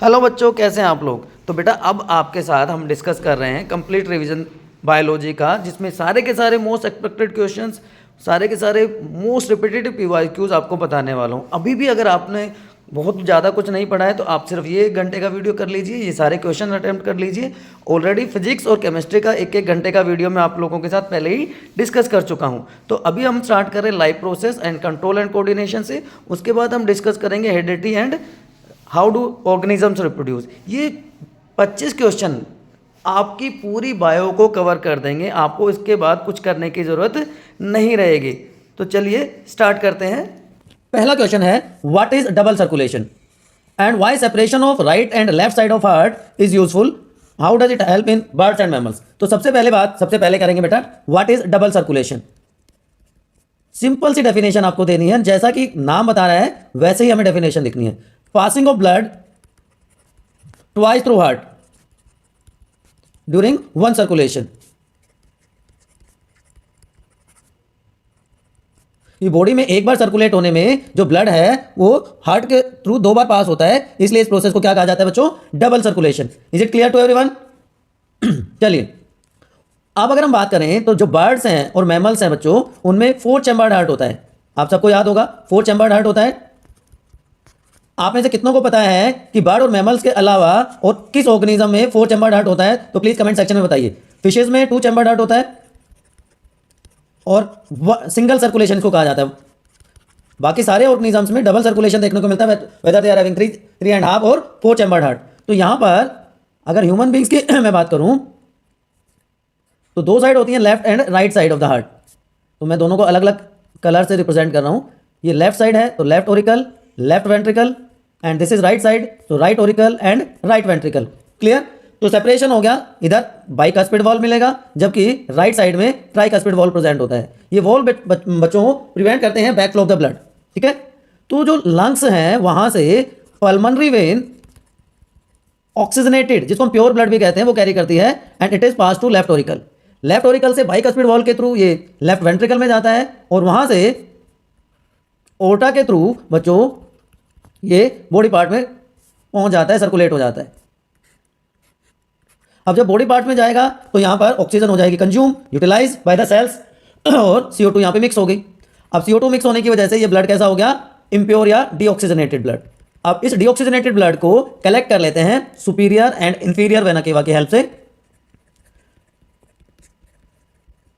Hello बच्चों, कैसे हैं आप लोग। तो बेटा अब आपके साथ हम डिस्कस कर रहे हैं कंप्लीट रिवीजन बायोलॉजी का, जिसमें सारे के सारे मोस्ट एक्सपेक्टेड क्वेश्चंस, सारे के सारे मोस्ट रिपीटेटिव पीवाईक्यूज आपको बताने वाला हूँ। अभी भी अगर आपने बहुत ज़्यादा कुछ नहीं पढ़ा है तो आप सिर्फ ये 1 घंटे का वीडियो कर लीजिए, ये सारे क्वेश्चन अटेम्प्ट कर लीजिए। ऑलरेडी फिजिक्स और केमिस्ट्री का 1-1 घंटे का वीडियो मैं आप लोगों के साथ पहले ही डिस्कस कर चुका हूँ। तो अभी हम स्टार्ट कर रहे हैं live process and control and coordination से। उसके बाद हम डिस्कस करेंगे heredity and how do organisms reproduce. ये 25 क्वेश्चन आपकी पूरी बायो को कवर कर देंगे, आपको इसके बाद कुछ करने की ज़रूरत नहीं रहेगी। तो चलिए स्टार्ट करते हैं। पहला क्वेश्चन है what is double circulation and why separation of right and left side of heart is useful, how does it help in birds and mammals. तो सबसे पहले करेंगे बेटा what is double circulation. Simple सी डेफिनेशन आपको देनी है, जैसा कि नाम बता रहा है वैसे ही हमें डेफिनेशन लिखनी है। Passing of blood twice through heart during one circulation. ये बॉडी में एक बार सर्कुलेट होने में जो ब्लड है वो हार्ट के थ्रू 2 बार पास होता है, इसलिए इस प्रोसेस को क्या कहा जाता है बच्चों, double circulation. Is it clear to everyone. चलिए अब अगर हम बात करें तो जो बर्ड्स हैं और मैमल्स हैं बच्चों, उनमें 4 चैम्बर्ड हार्ट होता है। आप सबको याद होगा 4 चैम्बर्ड हार्ट होता है। आप में से कितनों को पता है कि बर्ड और मैमल्स के अलावा और किस ऑर्गेनिज्म में 4 चैम्बर्ड हार्ट होता है, तो प्लीज कमेंट सेक्शन में बताइए। फिशेज में 2 चैम्बर्ड हार्ट होता है और सिंगल सर्कुलेशन को कहा जाता है। बाकी सारे ऑर्गेनिजम्स में डबल सर्कुलेशन देखने को मिलता है, वेदर दे आर हैविंग 3.5 और 4 चैम्बर्ड हार्ट। तो यहां पर अगर ह्यूमन बींग्स की मैं बात करूं तो 2 साइड होती हैं, left and right side of the heart. तो मैं दोनों को अलग अलग कलर से रिप्रेजेंट कर रहा हूं। ये लेफ्ट साइड है तो left auricle, left ventricle, and this is right side तो right auricle and right ventricle. Clear. तो सेपरेशन हो गया, इधर बाइकस्पिड वॉल मिलेगा जबकि राइट साइड में ट्राइकस्पिड वॉल प्रेजेंट होता है। ये वॉल बच्चों को प्रिवेंट करते हैं back flow of the blood. ठीक है। तो जो लंग्स हैं वहां से पल्मोनरी वेन ऑक्सीजनेटेड, जिसको हम प्योर ब्लड भी कहते हैं, वो कैरी करती है and it is pass to left auricle. Left auricle से बाइकस्पिड वॉल के थ्रू ये लेफ्ट वेंट्रिकल में जाता है और वहां से ओर्टा के थ्रू बच्चों ये बॉडी पार्ट में पहुंच जाता है, सर्कुलेट हो जाता है। अब जब बॉडी पार्ट में जाएगा तो यहां पर ऑक्सीजन हो जाएगी consume, utilise by the cells और CO2 यहां पे मिक्स हो गई। अब CO2 मिक्स होने की वजह से ये ब्लड कैसा हो गया, इंप्योर या डीऑक्सीजनेटेड ब्लड। अब इस डीऑक्सीजनेटेड ब्लड को कलेक्ट कर लेते हैं सुपीरियर एंड इंफीरियर वेना केवा की हेल्प से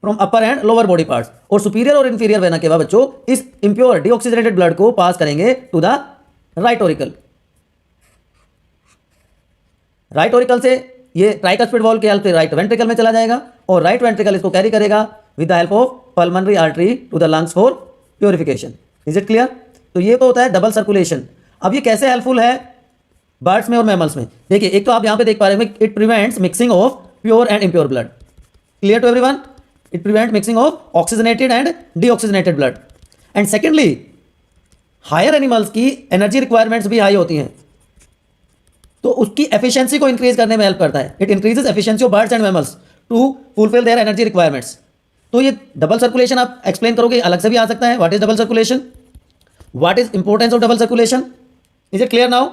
from upper and lower body parts. और सुपीरियर और इंफीरियर वेना केवा बच्चों इस इंप्योर डीऑक्सीजनेटेड ब्लड को पास करेंगे to the right auricle. Right auricle से ये ट्राइकस्पिड वॉल के हेल्प से राइट वेंट्रिकल में चला जाएगा और राइट वेंट्रिकल इसको कैरी करेगा with the help of pulmonary artery to the lungs for purification. Is it clear. तो ये तो होता है डबल सर्कुलेशन। अब ये कैसे हेल्पफुल है बर्ड्स में और मैमल्स में। देखिए एक तो आप यहां पे देख पा रहे हैं, it prevents mixing of pure and impure blood. Clear to everyone. It prevent mixing of oxygenated and deoxygenated blood. And secondly higher animals की एनर्जी रिक्वायरमेंट्स भी हाई होती हैं, तो उसकी एफिशिएंसी को इंक्रीज करने में हेल्प करता है। It increases efficiency of birds and mammals to fulfil their energy requirements. तो ये डबल सर्कुलेशन आप एक्सप्लेन करोगे, अलग से भी आ सकता है। What is double circulation, what is importance of double circulation. Is it clear now.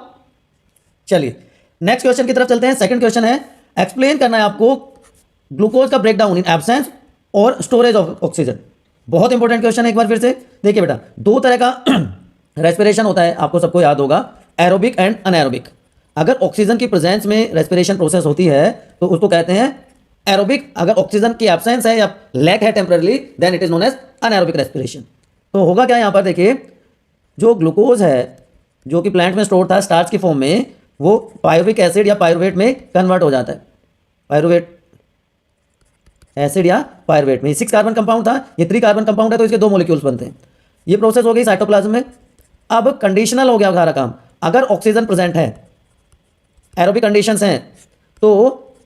चलिए नेक्स्ट क्वेश्चन की तरफ चलते हैं। सेकंड क्वेश्चन है एक्सप्लेन करना है आपको ग्लूकोज का ब्रेकडाउन इन एब्सेंस और स्टोरेज ऑफ ऑक्सीजन। बहुत इंपॉर्टेंट क्वेश्चन है। एक बार फिर से देखिए बेटा, 2 तरह का रेस्पिरेशन होता है, आपको सबको याद होगा, एरोबिक एंड अनएरोबिक। अगर ऑक्सीजन की प्रेजेंस में रेस्पिरेशन प्रोसेस होती है तो उसको कहते हैं एरोबिक। अगर ऑक्सीजन की एब्सेंस है या लैक है temporary, then it is known as anaerobic respiration. तो होगा क्या यहां पर देखिए, जो ग्लूकोज है जो कि प्लांट में स्टोर था स्टार्च की फॉर्म में, वो पायरुविक एसिड या पायरुवेट में कन्वर्ट हो जाता है। पायरुवेट एसिड या पायरुवेट में 6 कार्बन कंपाउंड था, ये 3 कार्बन कंपाउंड है तो इसके 2 मॉलिक्यूल्स बनते हैं। ये प्रोसेस हो गई साइटोप्लाज्म में। अब कंडीशनल हो गया सारा काम। अगर ऑक्सीजन प्रेजेंट है, एरोबिक कंडीशंस हैं, तो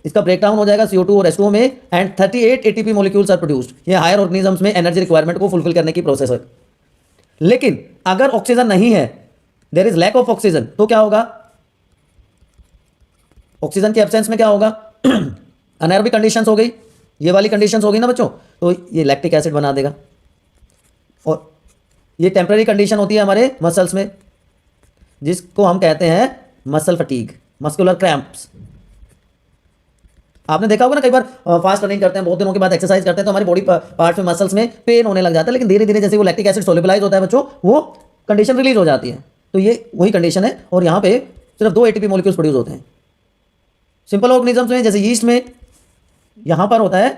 इसका ब्रेकडाउन हो जाएगा CO2 और H2O में and 38 ATP molecules are produced. ये हायर ऑर्गेनिजम्स में एनर्जी रिक्वायरमेंट को फुलफिल करने की प्रोसेस है। लेकिन अगर ऑक्सीजन नहीं है, there is lack of oxygen, तो क्या होगा, ऑक्सीजन के एब्सेंस में क्या होगा, अनएरोबिक कंडीशंस हो गई, ये वाली कंडीशंस हो गई ना बच्चों, तो ये लैक्टिक एसिड बना देगा। और ये टेम्पररी कंडीशन होती है हमारे मसल्स में, जिसको हम कहते हैं मसल फटीग। Muscular cramps. आपने देखा होगा ना, कई बार फास्ट रनिंग करते हैं, बहुत दिनों के बाद एक्सरसाइज करते हैं, तो हमारी बॉडी पार्ट्स में, मसल्स में पेन होने लग जाता है, लेकिन धीरे धीरे जैसे वो लैक्टिक एसिड सोलिबलाइज होता है बच्चों, वो कंडीशन रिलीज हो जाती है। तो ये वही कंडीशन है, और यहाँ पे सिर्फ 2 ATP मॉलिक्यूल्स प्रोड्यूस होते हैं। सिंपल ऑर्गेनिजम्स में जैसे यीस्ट में यहाँ पर होता है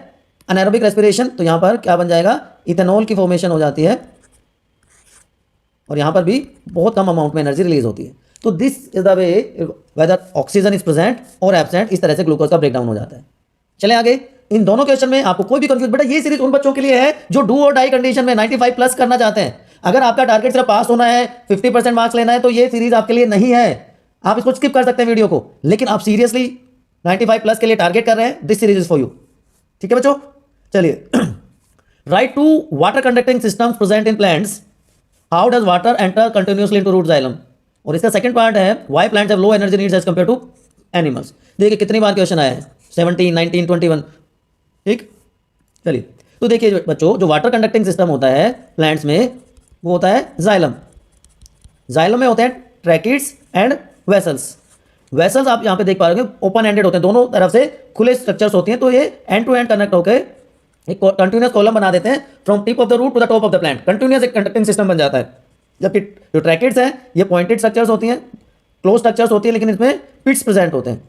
अनाएरोबिक रेस्पिरेशन, तो यहाँ पर क्या बन जाएगा, इथेनॉल की फॉर्मेशन हो जाती है, और यहाँ पर भी बहुत कम अमाउंट में एनर्जी रिलीज होती है। तो this is the way whether oxygen is present और एब्सेंट, इस तरह से ग्लूकोज का ब्रेकडाउन हो जाता है। चले आगे, इन दोनों क्वेश्चन में आपको कोई भी कंफ्यूज, बेटा ये सीरीज उन बच्चों के लिए है जो डू और डाई कंडीशन में 95 प्लस करना चाहते हैं। अगर आपका टारगेट सिर्फ पास होना है, 50% मार्क्स लेना है, तो ये सीरीज आपके लिए नहीं है, आप इसको स्किप कर सकते हैं वीडियो को। लेकिन आप सीरियसली 95 प्लस के लिए टारगेट कर रहे हैं, this series is for you. ठीक है बच्चों, चलिए right to water conducting systems present in plants, how does water enter continuously into root xylem. और इसका सेकंड पार्ट है why plants have low energy needs as compare to animals. देखिए कितनी बार question आया है, 17, 19, 21। ठीक, चलिए तो देखिए बच्चों, जो वाटर कंडक्टिंग सिस्टम होता है प्लांट्स में, वो होता है जाइलम। जाइलम में होते हैं ट्रैकिड्स एंड वेसल्स। वेसल्स आप यहाँ पे देख पा रहे हो ओपन एंडेड होते हैं, दोनों तरफ से खुले स्ट्रक्चर्स होती हैं, तो ये एंड टू एंड कनेक्ट होकर एक कंटिन्यूअस कॉलम बना देते हैं from tip of the root to the top of the plant. Continuous एक कंडक्टिंग सिस्टम बन जाता है। जबकि जो ट्रैकिड्स हैं ये पॉइंटेड स्ट्रक्चर्स होती हैं, क्लोज स्ट्रक्चर्स होती है, लेकिन इसमें पिट्स प्रेजेंट होते हैं,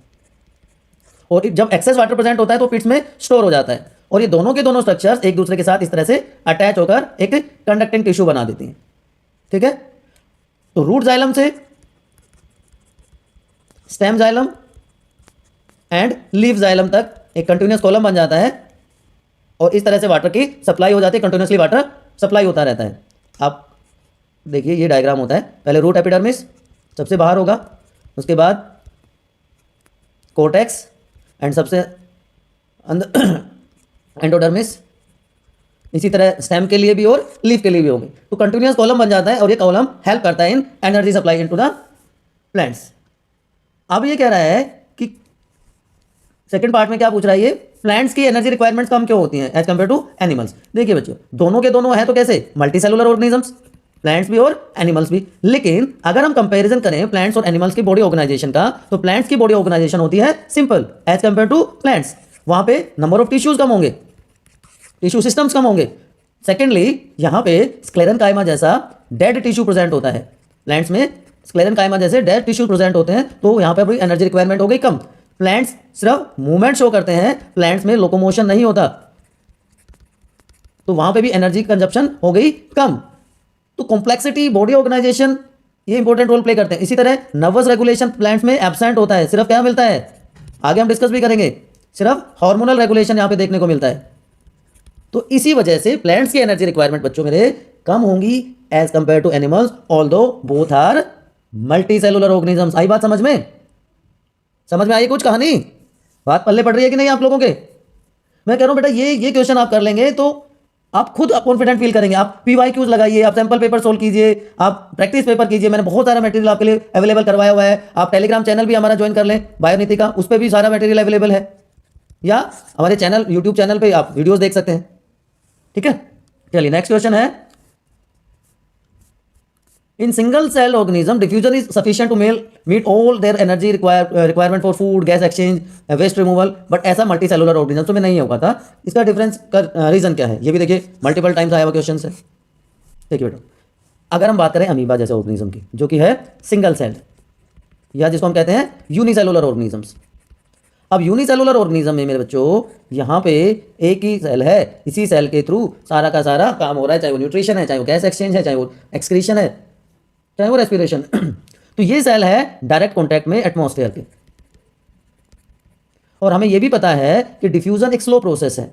और जब एक्सेस वाटर प्रेजेंट होता है तो पिट्स में स्टोर हो जाता है। और ये दोनों के दोनों स्ट्रक्चर्स एक दूसरे के साथ इस तरह से अटैच होकर एक कंडक्टिंग टिश्यू बना देती हैं। ठीक है, तो रूट जाइलम से stem xylem and leaf xylem तक एक कंटिन्यूअस कॉलम बन जाता है, और इस तरह से वाटर की सप्लाई हो जाती है, कंटिन्यूअसली वाटर सप्लाई होता रहता है। आप देखिए ये डायग्राम होता है, पहले रूट एपिडर्मिस सबसे बाहर होगा, उसके बाद कोर्टेक्स एंड सबसे अंदर एंडोडर्मिस, इसी तरह स्टेम के लिए भी और लीफ के लिए भी होगी। तो कंटिन्यूअस कॉलम बन जाता है, और ये कॉलम हेल्प करता है इन energy supply into the plants. अब ये कह रहा है कि सेकंड पार्ट में क्या पूछ रहा है, ये प्लांट्स की एनर्जी रिक्वायरमेंट्स कम क्यों होती हैं एज कंपेयर टू एनिमल्स। देखिए बच्चों, दोनों के दोनों है तो कैसे, मल्टी सेलुलर ऑर्गेनिजम्स, प्लांट्स भी और एनिमल्स भी। लेकिन अगर हम कंपैरिजन करें प्लांट्स और एनिमल्स की बॉडी ऑर्गेनाइजेशन का, तो प्लांट्स की बॉडी ऑर्गेनाइजेशन होती है simple as compare to plants. वहां पे नंबर ऑफ टिश्यूज कम होंगे, टिश्यू सिस्टम्स कम होंगे। सेकेंडली यहाँ पे स्क्लेरेनकाइमा जैसा डेड टिश्यू प्रेजेंट होता है, प्लांट्स में स्क्लेरेनकाइमा जैसे डेड टिश्यू प्रेजेंट होते हैं, तो यहाँ पे भी एनर्जी रिक्वायरमेंट हो गई कम। प्लांट्स सिर्फ मूवमेंट शो करते हैं, प्लांट्स में लोकोमोशन नहीं होता, तो वहां पे भी एनर्जी कंजप्शन हो गई कम। तो कॉम्प्लेक्सिटी, बॉडी ऑर्गेनाइजेशन ये इंपॉर्टेंट रोल प्ले करते हैं। इसी तरह नर्वस रेगुलेशन प्लांट्स में एब्सेंट होता है, सिर्फ क्या मिलता है, आगे हम डिस्कस भी करेंगे, सिर्फ हार्मोनल रेगुलेशन यहाँ पे देखने को मिलता है। तो इसी वजह से प्लांट्स की एनर्जी रिक्वायरमेंट बच्चों मेरे कम होंगी as compare to animals, although both are multi cellular organisms. आई बात समझ में, समझ में आई कुछ कहानी, बात पल्ले पड़ रही है कि नहीं आप लोगों के। मैं कह रहा हूं बेटा ये क्वेश्चन आप कर लेंगे तो आप खुद कॉन्फिडेंट फील करेंगे। आप PYQs लगाइए, आप सैंपल पेपर सोल्व कीजिए, आप प्रैक्टिस पेपर कीजिए। मैंने बहुत सारा मटेरियल आपके लिए अवेलेबल करवाया हुआ है। आप टेलीग्राम चैनल भी हमारा ज्वाइन कर लें बायोनीति का, उस पर भी सारा मटेरियल अवेलेबल है, या हमारे चैनल यूट्यूब चैनल पे आप वीडियोस देख सकते हैं। ठीक है, चलिए नेक्स्ट क्वेश्चन है, in single cell organism diffusion is sufficient to meet all their energy requirement for food, gas exchange, waste removal, but ऐसा मल्टी सेलुलर ऑर्गेनिज्म में नहीं हो पाता। इसका डिफरेंस का रीजन क्या है, ये भी देखिए मल्टीपल टाइम्स आया हुआ क्वेश्चन है। देखिए बेटा, अगर हम बात करें अमीबा जैसे ऑर्गेनिज्म की, जो कि है सिंगल सेल, या जिसको हम कहते हैं यूनिसेलुलर ऑर्गेनिजम्स। अब यूनिसेलुलर ऑर्गेनिज्म में मेरे बच्चों यहाँ पे एक ही सेल है, इसी सेल के थ्रू सारा का सारा काम हो रहा है, चाहे वो न्यूट्रिशन है, चाहे वो गैस एक्सचेंज है, चाहे वो एक्सक्रीशन है, चाहे वो रेस्पिरेशन। तो ये सेल है डायरेक्ट कॉन्टैक्ट में एटमॉस्फेयर के। और हमें यह भी पता है कि डिफ्यूजन एक स्लो प्रोसेस है,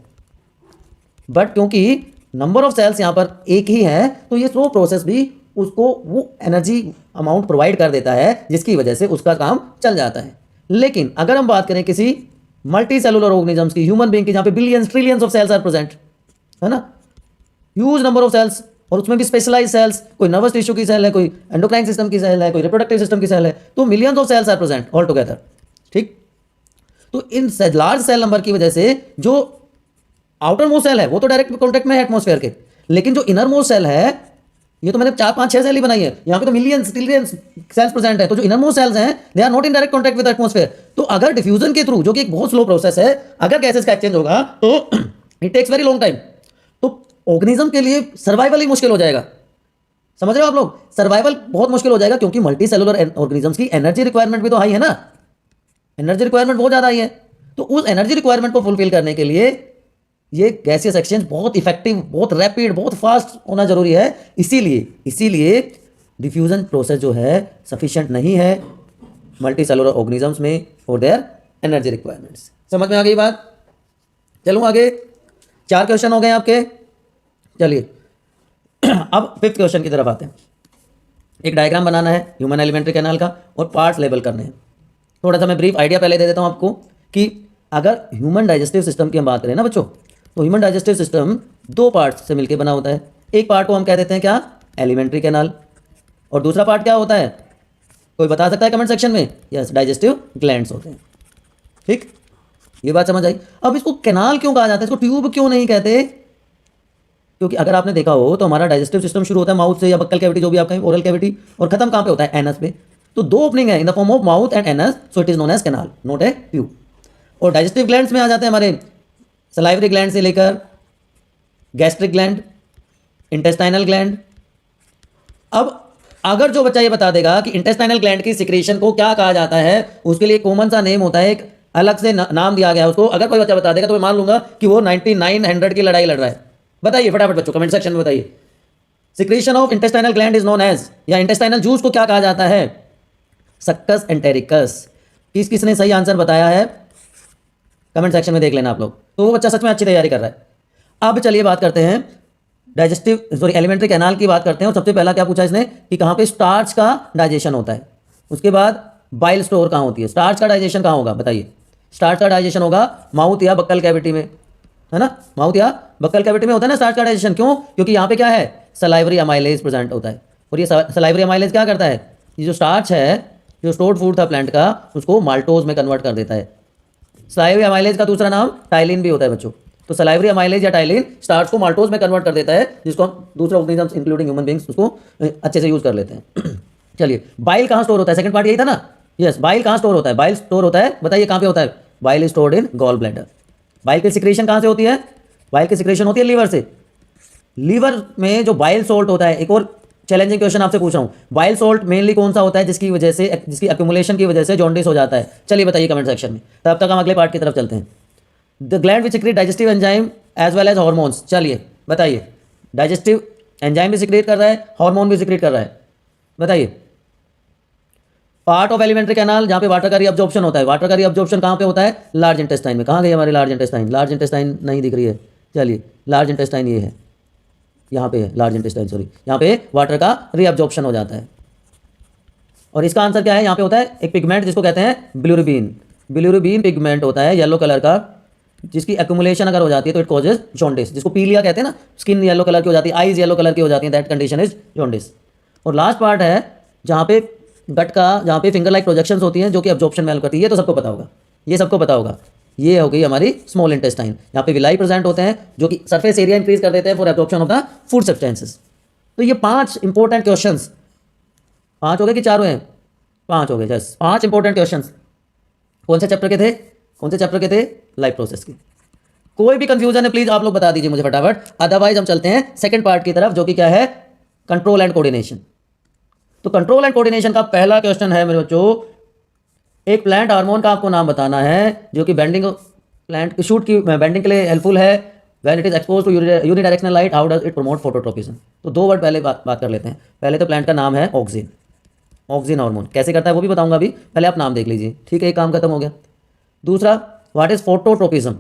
बट क्योंकि नंबर ऑफ सेल्स यहां पर एक ही है, तो ये स्लो प्रोसेस भी उसको वो एनर्जी अमाउंट प्रोवाइड कर देता है, जिसकी वजह से उसका काम चल जाता है। लेकिन अगर हम बात करें किसी मल्टी सेलुलर ऑर्गेनिजम्स की, ह्यूमन बीइंग की, जहां पे billions trillions of cells are present, है ना, ह्यूज नंबर ऑफ सेल्स, और उसमें भी स्पेशलाइज सेल्स, कोई नर्वस टिश्यू की सेल है, कोई एंडोक्राइन सिस्टम की सेल है, कोई रिप्रोडक्टिव सिस्टम की सेल है, तो millions of cells are present all together. ठीक, तो इन लार्ज सेल नंबर की वजह से जो आउटर मोस्ट सेल है वो तो डायरेक्ट कॉन्टैक्ट में है एटमॉस्फेयर के, लेकिन जो इनर मोस्ट सेल है ये तो मैंने 4 5 6 सेल ही बनाई है, यहाँ पे तो मिलियंस ट्रिलियंस सेल्स प्रेजेंट है। तो जो इनरमोस्ट सेल्स हैं they are not in direct contact with atmosphere. तो अगर डिफ्यूजन के थ्रू, जो कि एक बहुत स्लो प्रोसेस है, अगर गैसेस का एक्सचेंज होगा तो it takes very long time. तो ऑर्गेनिज्म के लिए सर्वाइवल ही मुश्किल हो जाएगा। समझ रहे हो आप लोग? सर्वाइवल बहुत मुश्किल हो जाएगा, क्योंकि मल्टी सेलुलर ऑर्गेनिजम्स की एनर्जी रिक्वायरमेंट भी तो हाई है ना, एनर्जी रिक्वायरमेंट बहुत ज़्यादा हाई है। तो उस एनर्जी रिक्वायरमेंट को फुलफिल करने के लिए ये गैसियस एक्सचेंज बहुत इफेक्टिव, बहुत रैपिड, बहुत फास्ट होना जरूरी है। इसीलिए डिफ्यूजन प्रोसेस जो है सफिशिएंट नहीं है मल्टी सेलुलर ऑर्गेनिजम्स में फॉर देयर एनर्जी रिक्वायरमेंट्स। समझ में आ गई बात? चलूँ आगे। 4 क्वेश्चन हो गए आपके। चलिए अब 5th क्वेश्चन की तरफ आते हैं। एक डायग्राम बनाना है ह्यूमन एलिमेंट्री कैनाल का और पार्ट्स लेबल करने हैं। थोड़ा सा मैं ब्रीफ आइडिया पहले दे देता हूँ आपको कि अगर ह्यूमन डाइजेस्टिव सिस्टम की हम बात करें ना बच्चों, तो ह्यूमन डाइजेस्टिव सिस्टम 2 पार्ट्स से मिलकर बना होता है। एक पार्ट को हम कह देते हैं क्या? Alimentary canal. और दूसरा पार्ट क्या होता है? कोई बता सकता है कमेंट सेक्शन में? यस, डाइजेस्टिव ग्लैंड्स होते हैं। ठीक, ये बात समझ आई। अब इसको कैनाल क्यों कहा जाता है, इसको ट्यूब क्यों नहीं कहते? क्योंकि अगर आपने देखा हो तो हमारा डाइजेस्टिव सिस्टम शुरू होता है माउथ से या बक्कल कैविटी, जो भी आपका ओरल कैविटी, और खत्म कहाँ पे होता है? एनस पे। तो 2 ओपनिंग है in the form of mouth and anus, so it is known as canal, not a tube. और डाइजेस्टिव ग्लैंड्स में आ जाते हैं हमारे सलाइवरी ग्लैंड से लेकर गैस्ट्रिक ग्लैंड, इंटेस्टाइनल ग्लैंड। अब अगर जो बच्चा ये बता देगा कि इंटेस्टाइनल ग्लैंड की सिक्रीशन को क्या कहा जाता है, उसके लिए कॉमन सा नेम होता है, एक अलग से नाम दिया गया है उसको। अगर कोई बच्चा बता देगा तो मैं मान लूंगा कि वो 9900 की लड़ाई लड़ रहा है। बताइए फटाफट बच्चों, कमेंट सेक्शन में बताइए। Secretion of intestinal gland is known as, या इंटेस्टाइनल जूस को क्या कहा जाता है? Succus entericus. किसने सही आंसर बताया है कमेंट सेक्शन में देख लेना आप लोग। तो वो बच्चा सच में अच्छी तैयारी कर रहा है। अब चलिए बात करते हैं एलिमेंट्री कैनाल की बात करते हैं। और सबसे पहला क्या पूछा इसने कि कहाँ पे स्टार्च का डाइजेशन होता है। उसके बाद बाइल स्टोर कहाँ होती है। स्टार्च का डाइजेशन कहाँ होगा बताइए? स्टार्च का डाइजेशन होगा माउथ या बक्कल कैविटी में, है ना? माउथ या बक्कल कैविटी में होता है ना स्टार्च का डाइजेशन। क्यों? क्योंकि यहाँ पे क्या है? सलाइवरी अमाइलेज प्रेजेंट होता है। और ये सलाइवरी अमाइलेज क्या करता है? ये जो स्टार्च है, जो स्टोर्ड फूड था प्लांट का, उसको माल्टोज में कन्वर्ट कर देता है। सलाइवरी अमाइलेज का दूसरा नाम टाइलिन भी होता है बच्चों। तो सलाइवरी अमाइलेज या टाइलिन स्टार्च को माल्टोज में कन्वर्ट कर देता है, जिसको हम दूसरे ऑर्गेनिजम्स इंक्लूडिंग ह्यूमन बींग्स उसको अच्छे से यूज कर लेते हैं। चलिए, बाइल कहाँ स्टोर होता है? सेकंड पार्ट यही था ना। यस, बाइल कहाँ स्टोर होता है? बाइल स्टोर होता है, बताइए कहाँ पे होता है? Bile is stored in gall bladder. Bile की सिक्रेशन कहाँ से होती है? बाइल की सिक्रेशन होती है लीवर से। लीवर में जो बाइल सॉल्ट होता है, एक और चैलेंजिंग क्वेश्चन आपसे पूछ रहा हूँ, बाइल सॉल्ट मेनली कौन सा होता है जिसकी एक्यूमुलेशन की वजह से जॉन्डिस हो जाता है? चलिए बताइए कमेंट सेक्शन में। तब तक हम अगले पार्ट की तरफ चलते हैं। The gland which secrete digestive enzyme as well as hormones. चलिए बताइए, डाइजेस्टिव एंजाइम भी सिक्रेट कर रहा है, हार्मोन भी सिक्रेट कर रहा है, बताइए। पार्ट ऑफ एलिमेंट्री कैनाल जहाँ पे वाटर का रीअब्जॉर्प्शन होता है। वाटर का रीअब्जॉर्प्शन कहाँ पे होता है? लार्ज इंटेस्टाइन में। कहाँ गई हमारी लार्ज इंटेस्टाइन? लार्ज इंटेस्टाइन नहीं दिख रही है। चलिए, लार्ज इंटेस्टाइन ये है, यहाँ पे है लार्ज इंटेस्टाइन, सॉरी। यहाँ पे वाटर का रीअब्जॉर्प्शन हो जाता है। और इसका आंसर क्या है? यहाँ पे होता है एक पिगमेंट जिसको कहते हैं बिल्यूरुबिन। बिल्यूरुबिन पिगमेंट होता है येलो कलर का, जिसकी एक्यूमुलेशन अगर हो जाती है तो इट कॉजेज जॉन्डिस, जिसको पीलिया कहते हैं ना। स्किन येलो कलर की हो जाती है, आईज येलो कलर की हो जाती है, दैट कंडीशन इज जॉन्डिस। और लास्ट पार्ट है जहाँ पे गट का, जहाँ पे फिंगर लाइक प्रोजेक्शंस होती हैं जो कि एब्जॉर्प्शन में हेल्प करती है। ये तो सबको पता होगा, ये सबको पता होगा। ये हो गई हमारी स्मॉल इंटेस्टाइन। यहाँ पे विलाई प्रेजेंट होते हैं जो कि सरफेस एरिया इंक्रीज कर देते हैं for absorption of the food substances. तो ये 5 इंपॉर्टेंट क्वेश्चंस, 5 हो गए कि 4 हुए हैं? 5 हो गए, जस्ट 5 इंपॉर्टेंट क्वेश्चंस। कौन से चैप्टर के थे? कौन से चैप्टर के थे? लाइफ प्रोसेस के। कोई भी कंफ्यूजन है प्लीज आप लोग बता दीजिए मुझे फटाफट, अदरवाइज हम चलते हैं सेकंड पार्ट की तरफ, जो कि क्या है? Control and coordination. तो कंट्रोल एंड कोऑर्डिनेशन का पहला क्वेश्चन है मेरे बच्चों, एक प्लांट हार्मोन का आपको नाम बताना है जो कि बेंडिंग प्लांट की शूट की बेंडिंग के लिए हेल्पफुल है। When it is expose to unidirectional light, how does it promote phototropism? तो 2 वर्ड पहले बात कर लेते हैं। पहले तो प्लांट का नाम है ऑक्सिन। ऑक्सिन हार्मोन कैसे करता है वो भी बताऊंगा अभी, पहले आप नाम देख लीजिए, ठीक है? एक काम खत्म हो गया। दूसरा, व्हाट इज फोटोट्रोपिज्म?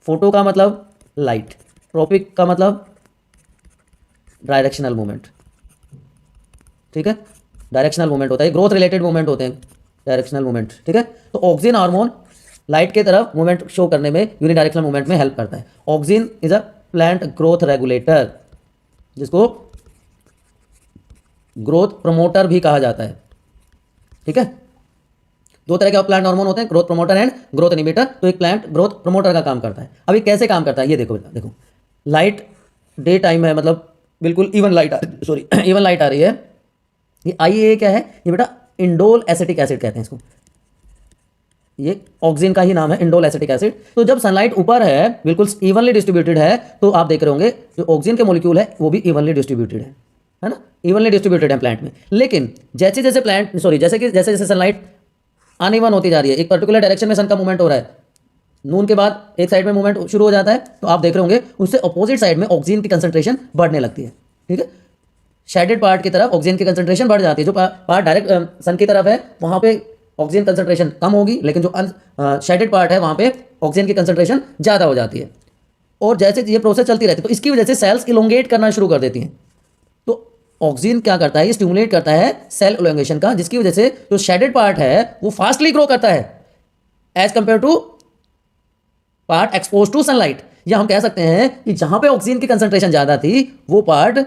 फोटो का मतलब लाइट, ट्रोपिक का मतलब डायरेक्शनल मूवमेंट, ठीक है? डायरेक्शनल मूवमेंट होता है, ग्रोथ रिलेटेड मूवमेंट होते हैं, डायरेक्शनल मूवमेंट, ठीक है? तो ऑक्सिन हार्मोन लाइट के तरफ मूवमेंट शो करने में, यूनिडायरेक्शनल मूवमेंट में हेल्प करता है। Auxin is a plant growth regulator, जिसको ग्रोथ प्रमोटर भी कहा जाता है, ठीक है? 2 तरह के प्लांट हार्मोन होते हैं, growth promoter and growth inhibitor. तो एक प्लांट ग्रोथ प्रमोटर का काम करता है। अभी कैसे काम करता है ये देखो, देखो लाइट डे टाइम है, मतलब बिल्कुल even light sorry even light आ रही है। ये IA क्या है, ये बेटा इंडोल एसिटिक एसिड कहते हैं इसको, ये ऑक्सीजन का ही नाम है, इंडोल एसिटिक एसिड। तो जब सनलाइट ऊपर है, बिल्कुल इवनली डिस्ट्रीब्यूटेड है, तो आप देख रहे होंगे जो ऑक्सीजन के मॉलिक्यूल है वो भी इवनली डिस्ट्रीब्यूटेड है ना, इवनली डिस्ट्रीब्यूटेड है प्लांट में। लेकिन जैसे जैसे प्लांट सॉरी जैसे जैसे सनलाइट अनइवन होती जा रही है, एक पर्टिकुलर डायरेक्शन में सन का मूवमेंट हो रहा है, नून के बाद एक साइड में मूवमेंट शुरू हो जाता है, तो आप देख रहे होंगे उससे अपोजिट साइड में ऑक्सीजन की कंसंट्रेशन बढ़ने लगती है। ठीक है, शेडेड पार्ट की तरफ ऑक्सीजन की कंसंट्रेशन बढ़ जाती है, जो पार्ट डायरेक्ट सन की तरफ है वहाँ पे ऑक्सीजन कंसंट्रेशन कम होगी, लेकिन जो शेडेड पार्ट है वहाँ पे ऑक्सीजन की कंसंट्रेशन ज़्यादा हो जाती है। और जैसे ये प्रोसेस चलती रहती है तो इसकी वजह से सेल्स इलोंगेट करना शुरू कर देती हैं। तो ऑक्सीजन क्या करता है, ये स्टिमुलेट करता है सेल इलोंगेशन का, जिसकी वजह से जो शेडेड पार्ट है वो फास्टली ग्रो करता है as compare to part expose to sunlight. या हम कह सकते हैं कि जहां पे ऑक्सीजन की कंसंट्रेशन ज़्यादा थी वो पार्ट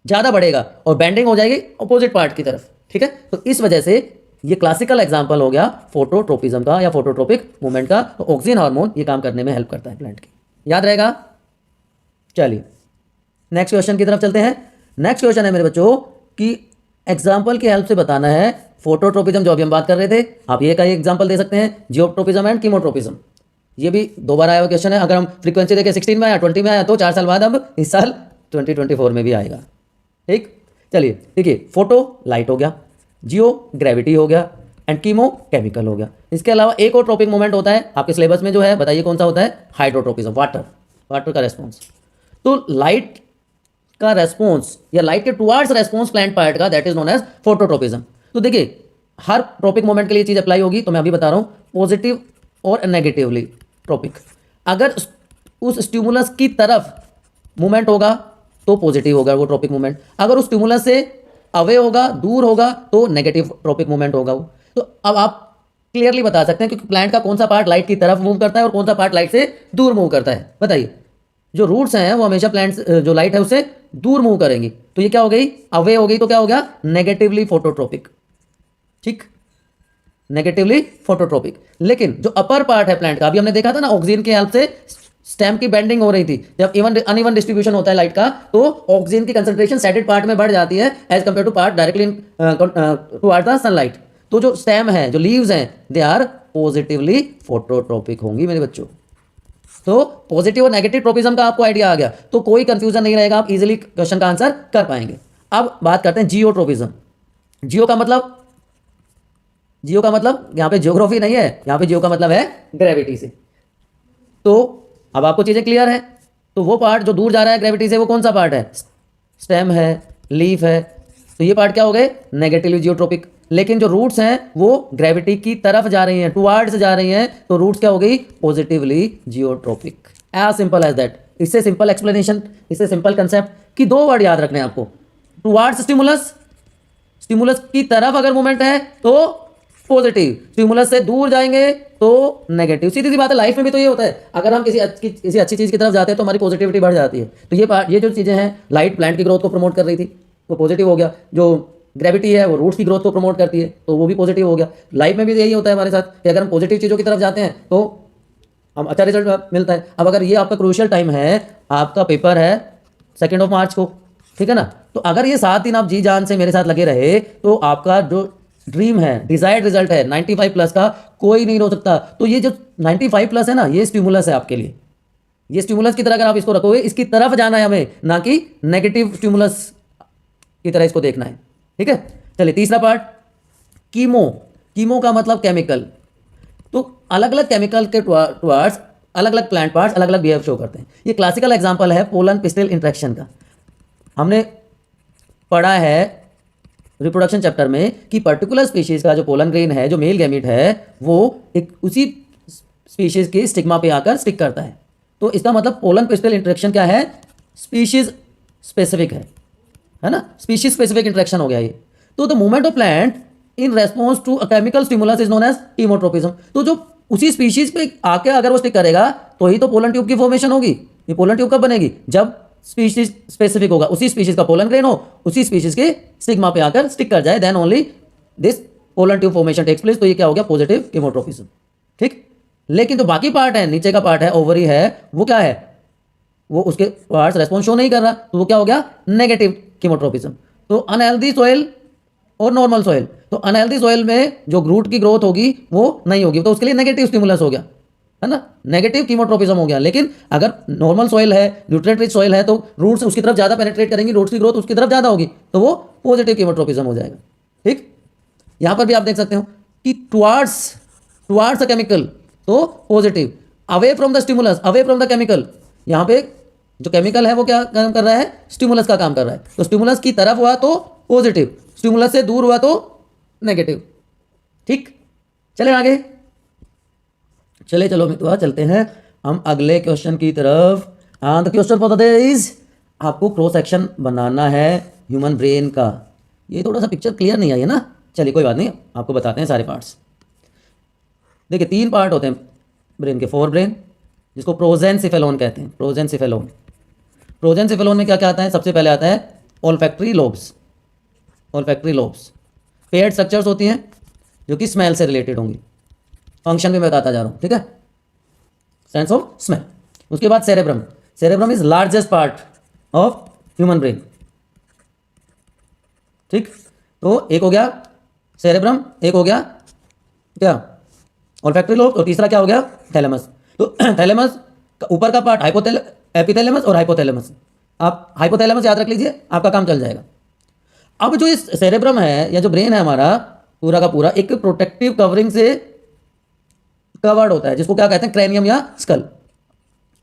ज़्यादा बढ़ेगा और बेंडिंग हो जाएगी अपोजिट पार्ट की तरफ। ठीक है, तो इस वजह से ये क्लासिकल एग्जांपल हो गया फोटोट्रोपिज्म का या फोटोट्रोपिक मूवमेंट का। तो ऑक्सीजन हार्मोन ये काम करने में हेल्प करता है प्लांट की, याद रहेगा। चलिए नेक्स्ट क्वेश्चन की तरफ चलते हैं। नेक्स्ट क्वेश्चन है मेरे बच्चों कि एग्जाम्पल की हेल्प से बताना है फोटोट्रोपिज्म, जो अभी हम बात कर रहे थे। आप ये का एग्जाम्पल दे सकते हैं, जियोट्रोपिज्म एंड कीमोट्रोपिज्म। ये भी दो बार आया हुआ क्वेश्चन है। अगर हम फ्रीक्वेंसी देखें 16 में आया, 20 में आया, तो 4 साल बाद अब इस साल 2024 में भी आएगा। ठीक, चलिए देखिए, फोटो लाइट हो गया, जियो ग्रेविटी हो गया एंड कीमो केमिकल हो गया। इसके अलावा एक और ट्रोपिक मूवमेंट होता है आपके सिलेबस में, जो है बताइए कौन सा होता है, हाइड्रोट्रोपिज्म, वाटर का रेस्पॉन्स। तो लाइट का रेस्पॉन्स या लाइट के टुवर्ड्स रेस्पॉन्स प्लांट पार्ट का, that is known as phototropism. तो देखिए हर ट्रोपिक मूवमेंट के लिए चीज अप्लाई होगी, तो मैं अभी बता रहा हूँ पॉजिटिव और नेगेटिवली ट्रोपिक। अगर उस स्टिमुलस की तरफ मूवमेंट होगा तो पॉजिटिव होगा वो ट्रोपिक मूवमेंट, अगर उस स्टिमुलस से अवे होगा, दूर होगा, तो नेगेटिव ट्रोपिक मूवमेंट होगा वो। तो अब आप क्लियरली बता सकते हैं कि प्लांट का कौन सा पार्ट लाइट की तरफ मूव करता है और कौन सा पार्ट लाइट से दूर मूव करता है। बताइए, जो रूट्स हैं वो हमेशा प्लांट्स जो लाइट है उससे दूर मूव करेंगी, तो ये क्या हो गई, अवे हो गई, तो क्या हो गया, नेगेटिवली फोटोट्रोपिक। ठीक, नेगेटिवली फोटोट्रोपिक। लेकिन जो अपर पार्ट है प्लांट का, अभी हमने देखा था ना ऑक्सीजन की हेल्प से स्टेम की बेंडिंग हो रही थी। जब इवन अनइवन डिस्ट्रीब्यूशन होता है लाइट का, तो ऑक्सीजन की कंसंट्रेशन शेडेड पार्ट में बढ़ जाती है as compare to part directly towards the sunlight. तो जो स्टेम है, जो लीव्स हैं, दे आर पॉजिटिवली फोटोट्रोपिक होंगी मेरे बच्चों। तो पॉजिटिव और नेगेटिव ट्रोपिज्म का आपको आइडिया आ गया, तो कोई कंफ्यूजन नहीं रहेगा, आप इजीली क्वेश्चन का आंसर कर पाएंगे। अब बात करते हैं जियोट्रोपिज्म। जियो का मतलब यहाँ पे जियोग्राफी नहीं है, यहाँ पे जियो का मतलब है ग्रेविटी से। तो अब आपको चीज़ें क्लियर है। तो वो पार्ट जो दूर जा रहा है ग्रेविटी से, वो कौन सा पार्ट है, स्टेम है, लीफ है, तो ये पार्ट क्या हो गए, नेगेटिवली जियोट्रोपिक। लेकिन जो रूट्स हैं वो ग्रेविटी की तरफ जा रही हैं, टुवर्ड्स जा रही हैं, तो रूट्स क्या हो गई, positively geotropic. As simple as that. इससे सिंपल एक्सप्लेनेशन, इससे सिंपल कंसेप्ट कि दो वर्ड याद रखने हैं आपको, टुवर्ड्स स्टिमुलस, स्टिमुलस की तरफ अगर मूवमेंट है तो पॉजिटिव, स्टिमुलस से दूर जाएंगे तो नेगेटिव। सीधी सी बात है, लाइफ में भी तो ये होता है, अगर हम किसी अच्छी चीज़ की तरफ जाते हैं तो हमारी पॉजिटिविटी बढ़ जाती है। तो ये जो चीज़ें हैं, लाइट प्लांट की ग्रोथ को प्रमोट कर रही थी तो पॉजिटिव हो गया, जो ग्रेविटी है वो रूट्स की ग्रोथ को प्रमोट करती है तो वो भी पॉजिटिव हो गया। लाइफ में भी यही होता है हमारे साथ कि अगर हम पॉजिटिव चीज़ों की तरफ जाते हैं तो हम अच्छा रिजल्ट मिलता है। अब अगर ये आपका क्रूशियल टाइम है, आपका पेपर है 2 मार्च को, ठीक है ना, तो अगर ये 7 दिन आप जी जान से मेरे साथ लगे रहे तो आपका जो ड्रीम है, डिजायर्ड रिजल्ट है 95+ का, कोई नहीं रोक सकता। तो ये जो 95+ है ना, ये स्टिमुलस है आपके लिए। ये स्टिमुलस की तरह अगर आप इसको रखोगे, इसकी तरफ जाना है हमें, ना कि नेगेटिव स्टिमुलस की तरह इसको देखना है। ठीक है, चलिए तीसरा पार्ट, कीमो। कीमो का मतलब केमिकल। तो अलग अलग केमिकल के टुवर्ड्स अलग अलग प्लांट पार्ट्स अलग अलग बिहेव शो करते हैं। ये क्लासिकल एग्जांपल है पोलन पिस्टिल इंटरेक्शन का। हमने पढ़ा है रिप्रोडक्शन चैप्टर में कि पर्टिकुलर स्पीशीज का जो पोलन ग्रेन है, जो मेल गैमीट है, वो एक उसी स्पीशीज की स्टिग्मा पे आकर स्टिक करता है। तो इसका मतलब पोलन पिस्टिल इंटरेक्शन क्या है, स्पीशीज स्पेसिफिक है ना, स्पीशीज स्पेसिफिक इंटरेक्शन हो गया ये। तो the movement of plant in response to a chemical stimulus is known as chemotropism. तो जो उसी स्पीशीज पे आके अगर वो स्टिक करेगा तो ही तो पोलन ट्यूब की फॉर्मेशन होगी। ये पोलन ट्यूब कब बनेगी, जब स्पीशीज स्पेसिफिक होगा, उसी स्पीशीज का पोलन ग्रेन हो, उसी स्पीशीज के स्टिग्मा पे आकर स्टिक कर जाए, then only this pollen tube formation takes place. तो ये क्या हो गया, पॉजिटिव कीमोट्रोपिज्म। ठीक, लेकिन जो बाकी पार्ट है, नीचे का पार्ट है, ओवरी है, वो क्या है, वो उसके पार्ट्स रेस्पॉन्स शो नहीं कर रहा, तो वो क्या हो गया, नेगेटिव कीमोट्रोपिज्म। तो अनहेल्दी सॉइल और नॉर्मल सॉइल, तो अनहेल्दी सॉइल में जो रूट की ग्रोथ होगी वो नहीं होगी, तो उसके लिए नेगेटिव स्टिमुलस हो गया, है ना, नेगेटिव कीमोट्रोपिज्म हो गया। लेकिन अगर नॉर्मल सॉइल है, न्यूट्रिएंट रिच सॉइल है, तो रूट्स उसकी तरफ ज़्यादा पेनिट्रेट करेंगी, रूट्स की ग्रोथ उसकी तरफ ज़्यादा होगी, तो वो पॉजिटिव कीमोट्रोपिज्म हो जाएगा। ठीक, यहाँ पर भी आप देख सकते हो कि टुवार्ड्स द केमिकल तो positive, away from the stimulus, away from the chemical, यहाँ पे जो केमिकल है वो क्या काम कर रहा है, स्टिमुलस का काम कर रहा है। तो स्टिमुलस की तरफ हुआ तो पॉजिटिव, स्टिमुलस से दूर हुआ तो नेगेटिव। ठीक, चले आगे, चलो मित्रों चलते हैं हम अगले क्वेश्चन की तरफ। The question for the day is, आपको क्रॉस सेक्शन बनाना है ह्यूमन ब्रेन का। ये थोड़ा सा पिक्चर क्लियर नहीं आई है ना, चलिए कोई बात नहीं, आपको बताते हैं सारे पार्ट्स। देखिए 3 पार्ट होते हैं ब्रेन के, फोर ब्रेन, जिसको प्रोजेंसिफेलोन कहते हैं, प्रोजेंसिफेलोन। प्रोजेंसिफेलोन में क्या क्या आता है, सबसे पहले आता है olfactory lobes, olfactory lobes, paired structures होती हैं जो कि स्मेल से रिलेटेड होंगी, फंक्शन भी मैं बताता जा रहा हूँ, ठीक है, सेंस ऑफ स्मेल। उसके बाद cerebrum, cerebrum is largest part of human brain. ठीक, तो एक हो गया सेरेब्रम, एक हो गया क्या, ऑल्फैक्टरी लोब, और तीसरा क्या हो गया, थैलेमस। तो थैलेमस का ऊपर का पार्ट एपिथैलेमस और हाइपोथैलेमस, आप हाइपोथैलेमस याद रख लीजिए, आपका काम चल जाएगा। अब जो इस सेरेब्रम है या जो ब्रेन है हमारा पूरा का पूरा एक प्रोटेक्टिव कवरिंग से कवर्ड होता है, जिसको क्या कहते हैं, क्रेनियम या स्कल।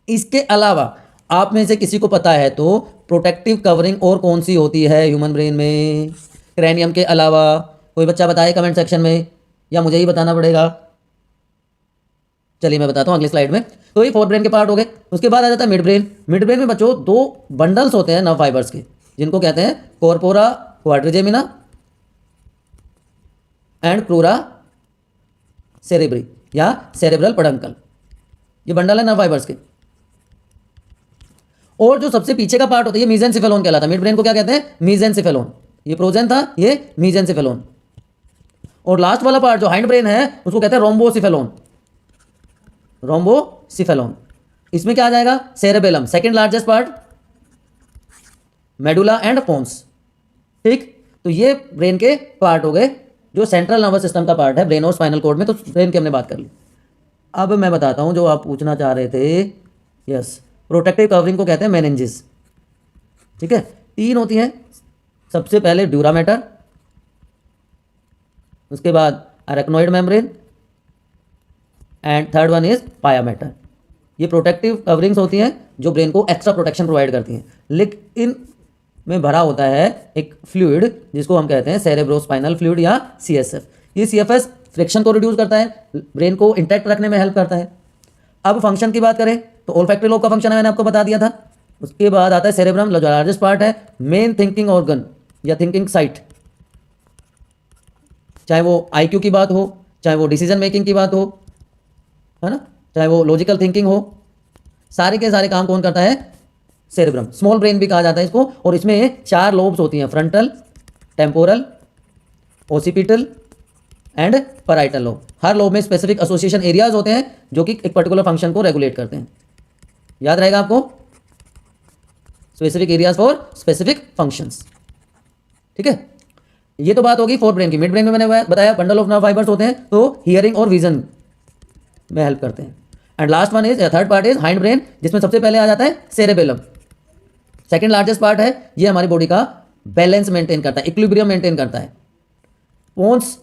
इसके अलावा आप में से किसी को पता है तो प्रोटेक्टिव कवरिंग और कौन सी होती है ह्यूमन ब्रेन में, क्रेनियम के अलावा? कोई बच्चा बताए कमेंट सेक्शन में, या मुझे ही बताना पड़ेगा? चलिए मैं बताता हूँ अगली स्लाइड में। तो ये फोर ब्रेन के पार्ट हो गए। उसके बाद आ जाता है मिड ब्रेन। मिड ब्रेन में बच्चों 2 बंडल्स होते हैं नर्व फाइबर्स के, जिनको कहते हैं corpora quadrigemina and crura cerebri या सेरेब्रल पेडंकल। ये बंडल है नर्व फाइबर्स के। और जो सबसे पीछे का पार्ट होता है ये मीजेंसिफेलोन कहलाता है। मिड ब्रेन को क्या कहते हैं, मीजेंसिफेलोन। ये प्रोजेन था, ये मीजेंसिफेलोन। और लास्ट वाला पार्ट जो हाइंड ब्रेन है उसको कहते हैं रोम्बोसिफेलोन, रोम्बोसिफेलोन। इसमें क्या आ जाएगा, cerebellum, second largest part, medulla and pons. ठीक, तो ये ब्रेन के पार्ट हो गए जो सेंट्रल नर्वस सिस्टम का पार्ट है ब्रेन और स्पाइनल कॉर्ड में। तो ब्रेन की हमने बात कर ली। अब मैं बताता हूं जो आप पूछना चाह रहे थे। यस, प्रोटेक्टिव कवरिंग को कहते हैं मेनिंजेस। ठीक है, 3 होती हैं। सबसे पहले ड्यूरा मैटर, उसके बाद arachnoid membrane and third one is pia mater. ये प्रोटेक्टिव कवरिंग्स होती हैं जो ब्रेन को एक्स्ट्रा प्रोटेक्शन प्रोवाइड करती हैं। लेकिन में भरा होता है एक फ्लूइड जिसको हम कहते हैं सेरेब्रोस्पाइनल फ्लूइड या CSF। ये CFS फ्रिक्शन को रिड्यूस करता है, ब्रेन को इंटैक्ट रखने में हेल्प करता है। अब फंक्शन की बात करें तो ओल्फैक्टरी लोब का फंक्शन है, मैंने आपको बता दिया था। उसके बाद आता है सेरेब्रम, जो लार्जेस्ट पार्ट है, मेन थिंकिंग ऑर्गन या थिंकिंग साइट। चाहे वो IQ की बात हो, चाहे वो डिसीजन मेकिंग की बात हो, है ना, चाहे वो लॉजिकल थिंकिंग हो, सारे के सारे काम कौन करता है, सेरेब्रम। स्मॉल ब्रेन भी कहा जाता है इसको। और इसमें 4 लोब्स होती हैं, frontal, temporal, occipital and parietal lobe. Her lobe में स्पेसिफिक एसोसिएशन एरियाज होते हैं जो कि एक पर्टिकुलर फंक्शन को रेगुलेट करते हैं। याद रहेगा आपको, specific areas for specific functions. ठीक है, ये तो बात होगी फोर ब्रेन की। मिड ब्रेन में मैंने बताया बंडल ऑफ नर्व फाइबर्स होते हैं, तो हियरिंग और विजन में हेल्प करते हैं। And last one is, third part is hind brain, जिसमें सबसे पहले आ जाता है सेरेबेलम। सेकंड लार्जेस्ट पार्ट है, ये हमारी बॉडी का बैलेंस मेंटेन करता है, इक्विलिब्रियम मेंटेन करता है। पोन्स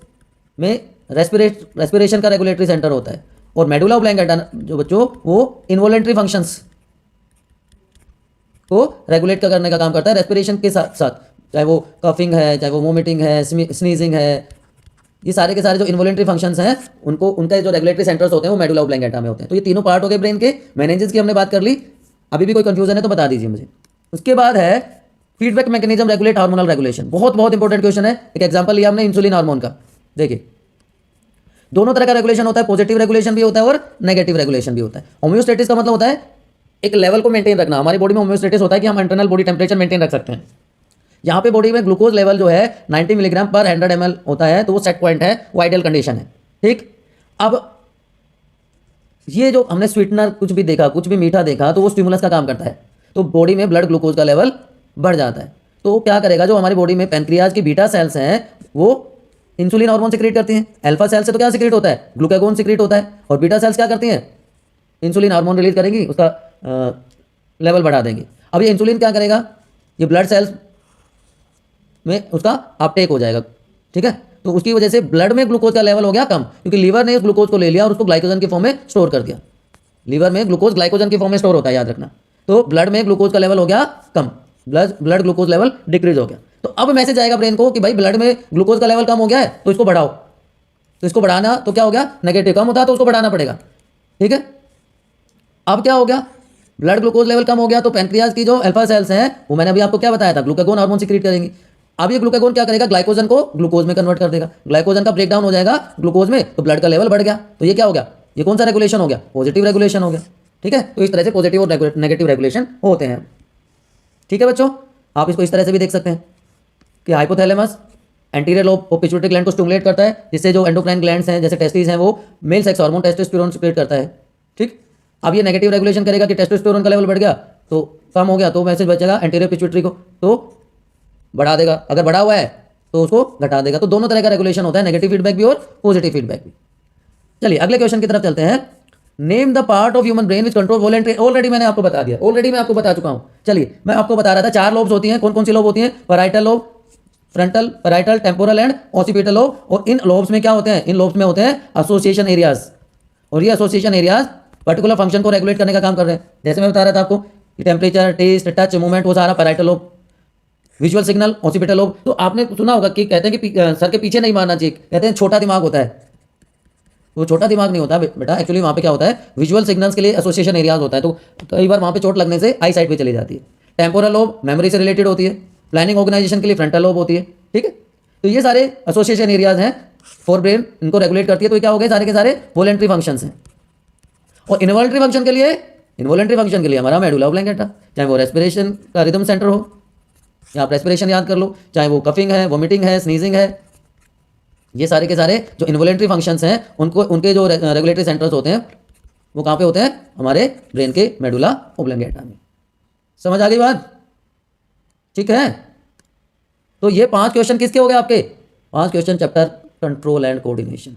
में रेस्पिरेशन का रेगुलेटरी सेंटर होता है। और मेडुला ऑब्लॉंगेटा जो बच्चों, वो इनवॉलेंट्री फंक्शंस को रेगुलेट करने का काम करता है रेस्पिरेशन के साथ साथ। चाहे वो कफिंग है, चाहे वो वोमिटिंग है, स्नीजिंग है, ये सारे के सारे जो इन्वॉलेंट्री फंक्शंस हैं उनको, उनके जो रेगुलेटरी सेंटर्स होते हैं वो मेडुला ऑब्लॉंगेटा में होते हैं। तो ये तीनों पार्ट हो गए ब्रेन के। मेनिंजेस की हमने बात कर ली। अभी भी कोई कंफ्यूजन है तो बता दीजिए मुझे। उसके बाद है feedback mechanism regulate hormonal regulation. बहुत बहुत इंपॉर्टेंट क्वेश्चन है। एक एग्जांपल लिया हमने इंसुलिन हार्मोन का। देखिए दोनों तरह का रेगुलेशन होता है, पॉजिटिव रेगुलेशन भी होता है और नेगेटिव रेगुलेशन भी होता है। होम्योस्टेटिस का मतलब होता है एक लेवल को मेंटेन रखना। हमारी बॉडी में होम्योस्टेटिस होता है कि हम इंटरनल बॉडी टेम्परेचर मेंटेन रख सकते हैं। यहाँ पे बॉडी में ग्लूकोज लेवल जो है 90 मिलीग्राम पर 100 ml होता है, तो वो सेट पॉइंट है, वो आइडियल कंडीशन है। ठीक, अब ये जो हमने स्वीटनर कुछ भी देखा, कुछ भी मीठा देखा, तो वो स्टिमुलस का काम करता है। तो बॉडी में ब्लड ग्लूकोज का लेवल बढ़ जाता है। तो क्या करेगा, जो हमारी बॉडी में पैनक्रियाज की बीटा सेल्स हैं वो इंसुलिन हार्मोन सिक्रीट करती हैं। अल्फा सेल से तो क्या सिक्रीट होता है, ग्लूकागोन सिक्रीट होता है, और बीटा सेल्स क्या करती हैं, इंसुलिन हार्मोन रिलीज करेंगी, उसका लेवल बढ़ा देंगी। अब ये इंसुलिन क्या करेगा, ये ब्लड सेल्स में उसका अपटेक हो जाएगा, ठीक है। तो उसकी वजह से ब्लड में ग्लूकोज का लेवल हो गया कम, क्योंकि लीवर ने इस ग्लूकोज को ले लिया और उसको ग्लाइकोजन की फॉर्म में स्टोर कर दिया। लीवर में ग्लूकोज ग्लाइकोजन की फॉर्म में स्टोर होता है, याद रखना। तो ब्लड में ग्लूकोज का लेवल हो गया कम, ब्लड ग्लूकोज लेवल डिक्रीज हो गया। तो अब मैसेज आएगा ब्रेन को कि भाई ब्लड में ग्लूकोज का लेवल कम हो गया है, तो इसको बढ़ाओ। तो इसको बढ़ाना तो क्या हो गया, नेगेटिव, कम होता है तो उसको बढ़ाना पड़ेगा, ठीक है। अब क्या हो गया, ब्लड ग्लूकोज लेवल कम हो गया, तो पैनक्रियाज की जो अल्फा सेल्स हैं वो मैंने अभी आपको क्या बताया था, ग्लूकागोन हार्मोन सिक्रीट करेंगी। अब ये ग्लूकागोन क्या करेगा, ग्लाइकोजन को ग्लूकोज में कन्वर्ट कर देगा, ग्लाइकोजन का ब्रेकडाउन हो जाएगा ग्लूकोज में, तो ब्लड का लेवल बढ़ गया। तो ये क्या हो गया, ये कौन सा रेगुलेशन हो गया, पॉजिटिव रेगुलेशन हो गया, ठीक है। तो इस तरह से पॉजिटिव और नेगेटिव रेगुलेशन होते हैं, ठीक है बच्चों। आप इसको इस तरह से भी देख सकते हैं कि हाइपोथैलेमस एंटीरियर लोब वो पिट्यूटरी ग्लैंड को स्टिमुलेट करता है, जिससे जो एंडोक्राइन ग्लैंड्स हैं जैसे टेस्टिस हैं वो male sex hormone testosterone secrete करता है, ठीक। अब ये नेगेटिव रेगुलेशन करेगा कि टेस्टोस्टेरोन का लेवल बढ़ गया तो कम हो गया, तो मैसेज बचेगा एंटीरियर पिट्यूटरी को, तो बढ़ा देगा, अगर बढ़ा हुआ है तो उसको घटा देगा। तो दोनों तरह का रेगुलेशन होता है, नेगेटिव फीडबैक भी और पॉजिटिव फीडबैक भी। चलिए अगले क्वेश्चन की तरफ चलते हैं। Name the part of human brain which control voluntary, already मैंने आपको बता दिया, ऑलरेडी मैं आपको बता चुका हूं। चलिए मैं आपको बता रहा था 4 लोब्स होती हैं, कौन कौन सी लोब होती हैं, parietal lobe, frontal, parietal, temporal and occipital lobe. और इन लोब्स में क्या होते हैं, इन लोब्स में होते हैं एसोसिएशन एरियाज, और ये एसोसिएशन एरियाज पर्टिकुलर फंक्शन को रेगुलेट करने का काम कर रहे हैं। जैसे मैं बता रहा था आपको टेम्परेचर, टेस्ट, टच, मूवमेंट, वो सारा parietal lobe, visual signal occipital lobe. तो आपने सुना होगा कि कहते हैं कि सर के पीछे नहीं मारना चाहिए, कहते हैं छोटा दिमाग होता है, वो छोटा दिमाग नहीं होता बेटा, एक्चुअली वहाँ पे क्या होता है, विजुअल सिग्नल्स के लिए एसोसिएशन एरियाज होता है। तो कई बार वहाँ पे चोट लगने से आई साइट पे चली जाती है। टेम्पोरल लोब मेमोरी से रिलेटेड होती है, प्लानिंग ऑर्गेनाइजेशन के लिए फ्रंटल लोब होती है, ठीक है। तो ये सारे एसोसिएशन एरियाज हैं फॉर ब्रेन, इनको रेगुलेट करती है। तो ये क्या हो गए, सारे के सारे वॉलेंट्री फंक्शंस हैं। और इनवॉलेंट्री फंक्शन के लिए हमारा मेडुला ऑब्लंगेटा, चाहे वो रेस्पिरेशन का रिदम सेंटर हो, या आप रेस्पिरेशन याद कर लो, चाहे वो कफिंग है, वोमिटिंग है, स्नीजिंग है, ये सारे के सारे जो इन्वॉलेंट्री फंक्शंस हैं उनको, उनके जो रेगुलेटरी सेंटर्स होते हैं वो कहाँ पे होते हैं, हमारे ब्रेन के मेडुला ऑब्लंगेटा में। समझ आ गई बात, ठीक है। तो ये 5 क्वेश्चन किसके हो गए आपके, 5 question chapter control and coordination,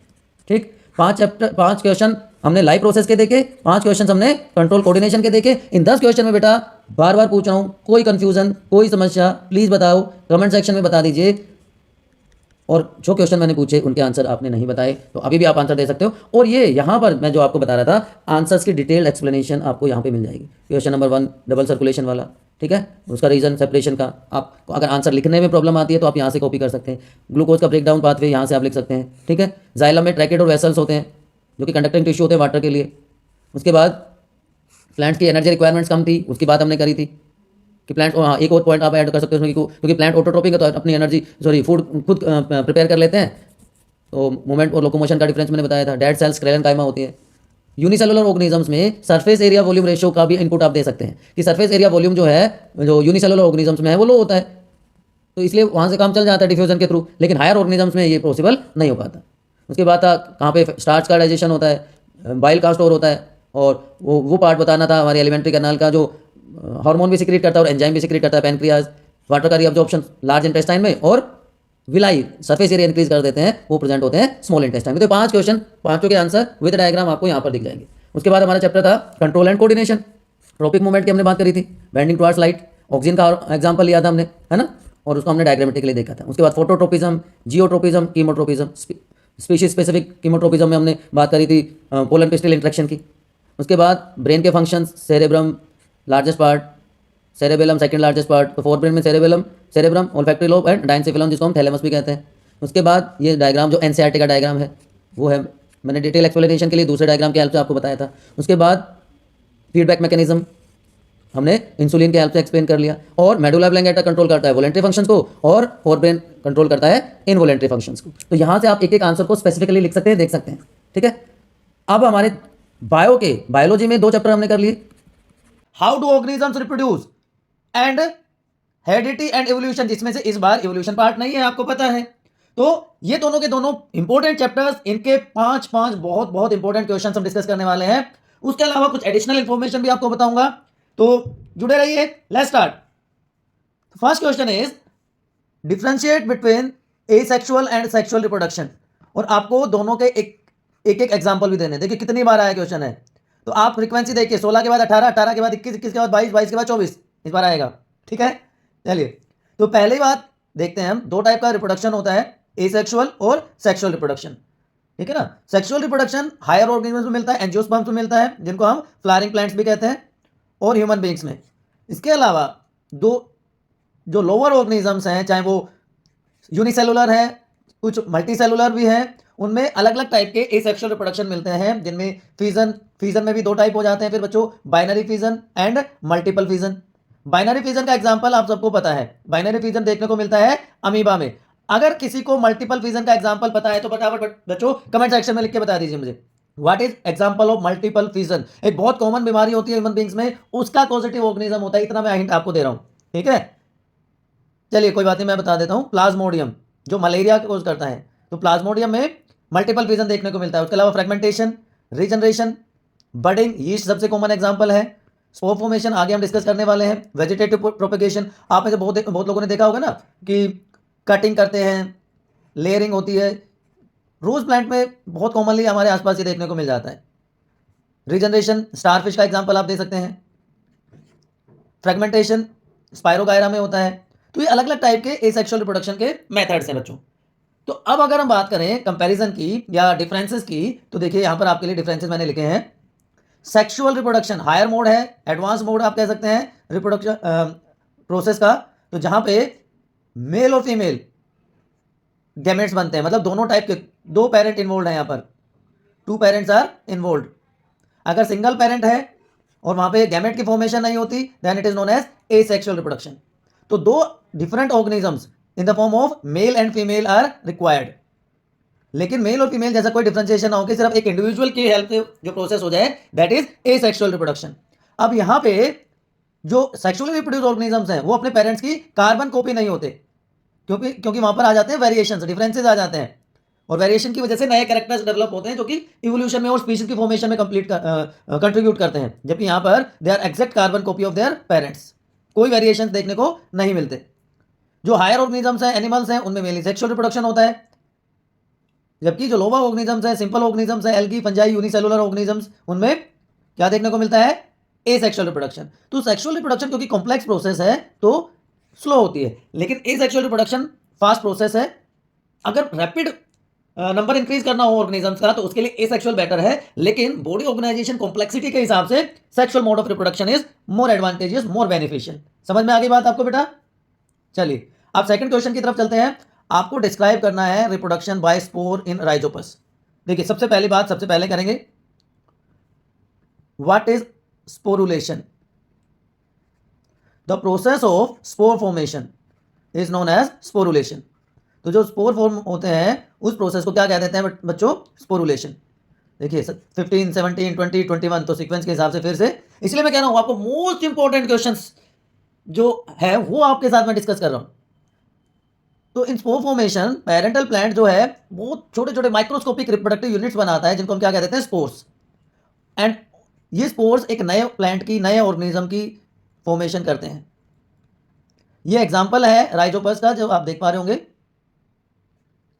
ठीक। 5 क्वेश्चन हमने लाइव प्रोसेस के देखे, 5 क्वेश्चन हमने कंट्रोल कोऑर्डिनेशन के देखे। इन 10 क्वेश्चन में बेटा बार बार पूछ रहा हूँ, कोई कंफ्यूजन, कोई समस्या, प्लीज़ बताओ, कमेंट सेक्शन में बता दीजिए। और जो क्वेश्चन मैंने पूछे उनके आंसर आपने नहीं बताए तो अभी भी आप आंसर दे सकते हो। और ये यहाँ पर मैं जो आपको बता रहा था, आंसर्स की डिटेल्ड एक्सप्लेनेशन आपको यहाँ पे मिल जाएगी। क्वेश्चन नंबर 1 डबल सर्कुलेशन वाला, ठीक है, उसका रीजन सेपरेशन का, आपको अगर आंसर लिखने में प्रॉब्लम आती है तो आप यहाँ से कॉपी कर सकते हैं। ग्लूकोज का ब्रेकडाउन पाथवे यहाँ से आप लिख सकते हैं, ठीक है। जाइलम में ट्रैकेट और वेसल्स होते हैं जो कि कंडक्टिंग टिश्यू होते हैं वाटर के लिए। उसके बाद प्लांट्स की एनर्जी रिक्वायरमेंट्स कम थी, उसकी बात हमने करी थी कि प्लांट, हाँ एक और पॉइंट आप ऐड कर सकते हो उसमें, क्योंकि प्लांट ऑटोट्रोपिक है तो अपनी एनर्जी फूड खुद प्रिपेयर कर लेते हैं। तो मूवमेंट और लोकोमोशन का डिफरेंस मैंने बताया था। डेड सेल्स क्रेलन काइमा होती है। यूनिसेलुलर ऑर्गेनिजम्स में सरफेस एरिया वॉल्यूम रेशियो का भी इनपुट आप दे सकते हैं कि सरफेस एरिया वॉल्यूम जो है, जो यूनिसेलुलर ऑर्गेनिजम्स में है वो लो होता है, तो इसलिए वहाँ से काम चल जाता है डिफ्यूजन के थ्रू, लेकिन हायर ऑर्गेनिजम्स में ये पॉसिबल नहीं हो पाता। उसके बाद था कहाँ पे स्टार्च का डाइजेशन होता है, बाइल का स्टोर होता है, और वो पार्ट बताना था हमारे एलिमेंट्री कैनाल का, जो हार्मोन भी सिक्रीट करता है और एंजाइम भी सिक्रीट करता है, पैनक्रियाज, वाटर का रीअब्जॉर्प्शन लार्ज इंटेस्टाइन में, और विलाई सरफेस एरिया इंक्रीज कर देते हैं, वो प्रेजेंट होते हैं स्मॉल इंटेस्टाइन में। तो 5 क्वेश्चन, 5 के आंसर विद डायग्राम आपको यहाँ पर दिख जाएंगे। उसके बाद हमारा चैप्टर था control and coordination. Tropic movement की हमने बात करी थी, बेंडिंग टुवर्ड्स लाइट, ऑक्सीजन का एग्जाम्पल लिया था हमने, है ना, और उसको हमने डायग्रामेटिकली देखा था। उसके बाद phototropism, geotropism, chemotropism, species specific chemotropism में हमने बात करी थी पोलन क्रिस्टल इंट्रैक्शन की। उसके बाद ब्रेन के functions, cerebrum largest part, cerebellum second largest part, तो फोर ब्रेन में सेरेब्रम, ओल्फैक्टरी लोब एंड डायंसेफेलम, जिसको हम थैलेमस भी कहते हैं। उसके बाद ये डायग्राम जो एनसीईआरटी का डायग्राम है वो है, मैंने डिटेल एक्सप्लेनेशन के लिए दूसरे डायग्राम की हेल्प से आपको बताया था। उसके बाद फीडबैक मैकेनिज्म हमने इंसुलिन के हेल्प से एक्सप्लेन कर लिया, और मेडुला ऑब्लंगेटा कंट्रोल करता है वॉलेंट्री फंक्शंस को, और फोर ब्रेन कंट्रोल करता है इनवॉलेंट्री फंक्शंस को। तो यहाँ से आप एक एक आंसर को स्पेसिफिकली लिख सकते हैं, देख सकते हैं, ठीक है। अब हमारे बायोलॉजी में 2 चैप्टर हमने कर लिए, how do organisms reproduce and heredity and evolution, जिसमें से इस बार एवोल्यूशन पार्ट नहीं है, आपको पता है। तो ये दोनों के दोनों इंपॉर्टेंट चैप्टर्स, इनके 5 बहुत बहुत इंपॉर्टेंट क्वेश्चन हम डिस्कस करने वाले हैं। उसके अलावा कुछ एडिशनल इंफॉर्मेशन भी आपको बताऊंगा। तो जुड़े रहिए, let's start. First question is differentiate between asexual and sexual reproduction, और आपको दोनों के एक एक एग्जांपल भी देने। देखिए कितनी बार आया क्वेश्चन है, तो आप फ्रीक्वेंसी देखिए, 16 के बाद 18, 18 के बाद 21, 21 के बाद 22, 22 के बाद 24 इस बार आएगा। ठीक है, चलिए तो पहली बात देखते हैं हम, दो टाइप का रिप्रोडक्शन होता है, एसेक्सुअल और सेक्सुअल रिप्रोडक्शन। ठीक है ना, सेक्सुअल रिप्रोडक्शन हायर ऑर्गेनिज्म में मिलता है, एंजियोस्पर्म्स में मिलता है, जिनको हम फ्लावरिंग प्लांट्स भी कहते हैं, और ह्यूमन बींग्स में। इसके अलावा दो जो लोअर ऑर्गेनिजम्स हैं, चाहे वो यूनिसेलुलर है, कुछ मल्टीसेलुलर भी है, उनमें अलग अलग टाइप के एसेक्सुअल रिप्रोडक्शन मिलते हैं, जिनमें फिजन में भी दो टाइप हो जाते हैं फिर बच्चों, binary fission and multiple fission. Binary fission का एग्जांपल आप सबको पता है, बाइनरी फिजन देखने को मिलता है अमीबा में। अगर किसी को मल्टीपल फिजन का एग्जांपल पता है तो फटाफट बच्चों कमेंट सेक्शन में लिख के बता दीजिए मुझे, what is example of multiple fission. एक बहुत कॉमन बीमारी होती है ह्यूमन बींग्स में, उसका पॉजिटिव ऑर्गेनिज्म होता है, इतना मैं हिंट आपको दे रहा हूं। ठीक है, चलिए कोई बात नहीं, मैं बता देता हूं, प्लाज्मोडियम जो मलेरिया कोज करता है, तो प्लाज्मोडियम में मल्टीपल फिजन देखने को मिलता है। उसके अलावा फ्रेगमेंटेशन, रीजनरेशन, बडिंग, यीस्ट सबसे कॉमन एग्जांपल है। स्पोर फॉर्मेशन आगे हम डिस्कस करने वाले हैं। वेजिटेटिव प्रोपेगेशन, आप में से बहुत लोगों ने देखा होगा ना कि कटिंग करते हैं, लेयरिंग होती है, रोज प्लांट में बहुत कॉमनली हमारे आसपास ये देखने को मिल जाता है। रीजनरेशन स्टारफिश का एग्जांपल आप दे सकते हैं। फ्रेगमेंटेशन स्पायरोगायरा में होता है। तो ये अलग अलग टाइप के एसेक्सुअल रिप्रोडक्शन के मेथड्स हैं बच्चों। तो अब अगर हम बात करें कंपैरिजन की या डिफरेंसेस की, तो देखिए यहां पर आपके लिए डिफरेंसेस मैंने लिखे हैं। सेक्सुअल रिप्रोडक्शन हायर मोड है, एडवांस मोड आप कह सकते हैं रिप्रोडक्शन प्रोसेस का, तो जहां पे मेल और फीमेल गैमेट्स बनते हैं, मतलब दोनों टाइप के, दो पेरेंट इन्वॉल्व है, यहां पर टू पेरेंट्स आर इन्वॉल्व। अगर सिंगल पेरेंट है और वहां पे गैमेट की फॉर्मेशन नहीं होती, then it is known as asexual reproduction. तो दो different organisms in the form of male and female are required, लेकिन मेल और फीमेल जैसा कोई डिफरेंशिएशन ना हो कि सिर्फ एक इंडिविजुअल की हेल्प से जो प्रोसेस हो जाए, दैट इज एसेक्सुअल रिप्रोडक्शन। अब यहां पे जो सेक्सुअली रिप्रोड्यूस ऑर्गेनिजम्स हैं वो अपने पेरेंट्स की कार्बन कॉपी नहीं होते, क्योंकि वहां पर आ जाते हैं वेरिएशंस, डिफरेंसेस आ जाते हैं, और वेरिएशन की वजह से नए कैरेक्टर्स डेवलप होते हैं जो कि इवोल्यूशन में और स्पीशीज की फॉर्मेशन में कंट्रीब्यूट करते हैं, जबकि यहां पर they are exact carbon copy of their parents, कोई वेरिएशन देखने को नहीं मिलते। जो हायर ऑर्गेनिजम्स हैं, एनिमल्स हैं, उनमें मेनली सेक्सुअल रिप्रोडक्शन होता है, जबकि जो लोअर ऑर्गेनिजम्स हैं, सिंपल ऑर्गेनिजम्स हैं, एल्गी, फंजाई, यूनिसेलुलर ऑर्गेनिजम्स, उनमें क्या देखने को मिलता है, एसेक्सुअल रिप्रोडक्शन। तो सेक्सुअल रिप्रोडक्शन क्योंकि कॉम्प्लेक्स प्रोसेस है तो स्लो होती है, लेकिन एसेक्सुअल रिप्रोडक्शन फास्ट प्रोसेस है। अगर रैपिड नंबर इंक्रीज करना हो ऑर्गेनिजम्स का तो उसके लिए एसेक्सुअल बेटर है, लेकिन बॉडी ऑर्गेनाइजेशन कॉम्प्लेक्सिटी के हिसाब से sexual mode of reproduction is more advantageous, more beneficial. समझ में आ गई बात आपको बेटा? चलिए अब सेकंड क्वेश्चन की तरफ चलते हैं। आपको डिस्क्राइब करना है reproduction by spore in rhizopus. देखिए सबसे पहली बात सबसे पहले करेंगे, what is sporulation. The process of spore formation is known as sporulation. तो जो स्पोर फॉर्म होते हैं उस प्रोसेस को क्या कह देते हैं बच्चों, स्पोरुलेशन। देखिए 15, 17, 20, 21 तो सीक्वेंस के हिसाब से फिर से, इसलिए मैं कह रहा हूं आपको मोस्ट इंपॉर्टेंट क्वेश्चंस जो है वो आपके साथ में डिस्कस कर रहा हूं। तो इन स्पोर फॉर्मेशन पेरेंटल प्लांट जो है बहुत छोटे छोटे माइक्रोस्कोपिक रिप्रोडक्टिव यूनिट्स बनाता है, जिनको हम क्या कह देते हैं, स्पोर्स। एंड ये स्पोर्स एक नए प्लांट की, नए ऑर्गेनिज्म की फॉर्मेशन करते हैं। ये एग्जांपल है राइजोपस का जो आप देख पा रहे होंगे,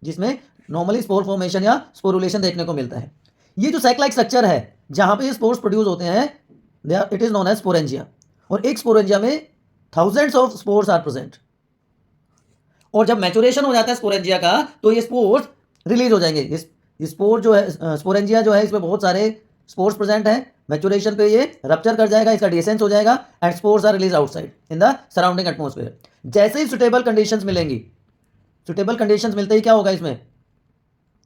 जिसमें नॉर्मली स्पोर फॉर्मेशन या स्पोरुलेशन देखने को मिलता है। ये जो सैक लाइक स्ट्रक्चर है जहां पे ये स्पोर्स प्रोड्यूस होते हैं, it is known as sporangia, और एक स्पोरेंजिया में thousands of spores are present. और जब मैचुरेशन हो जाता है स्पोरेंजिया का तो ये स्पोर्स रिलीज हो जाएंगे। ये स्पोर जो है, स्पोरेंजिया जो है, इसमें बहुत सारे स्पोर्स प्रेजेंट हैं। मैचुरेशन पे ये रप्चर कर जाएगा, इसका डिसेंस हो जाएगा and spores are release outside in the surrounding atmosphere. जैसे ही सुटेबल कंडीशंस मिलेंगी, सुटेबल कंडीशंस मिलते ही क्या होगा, इसमें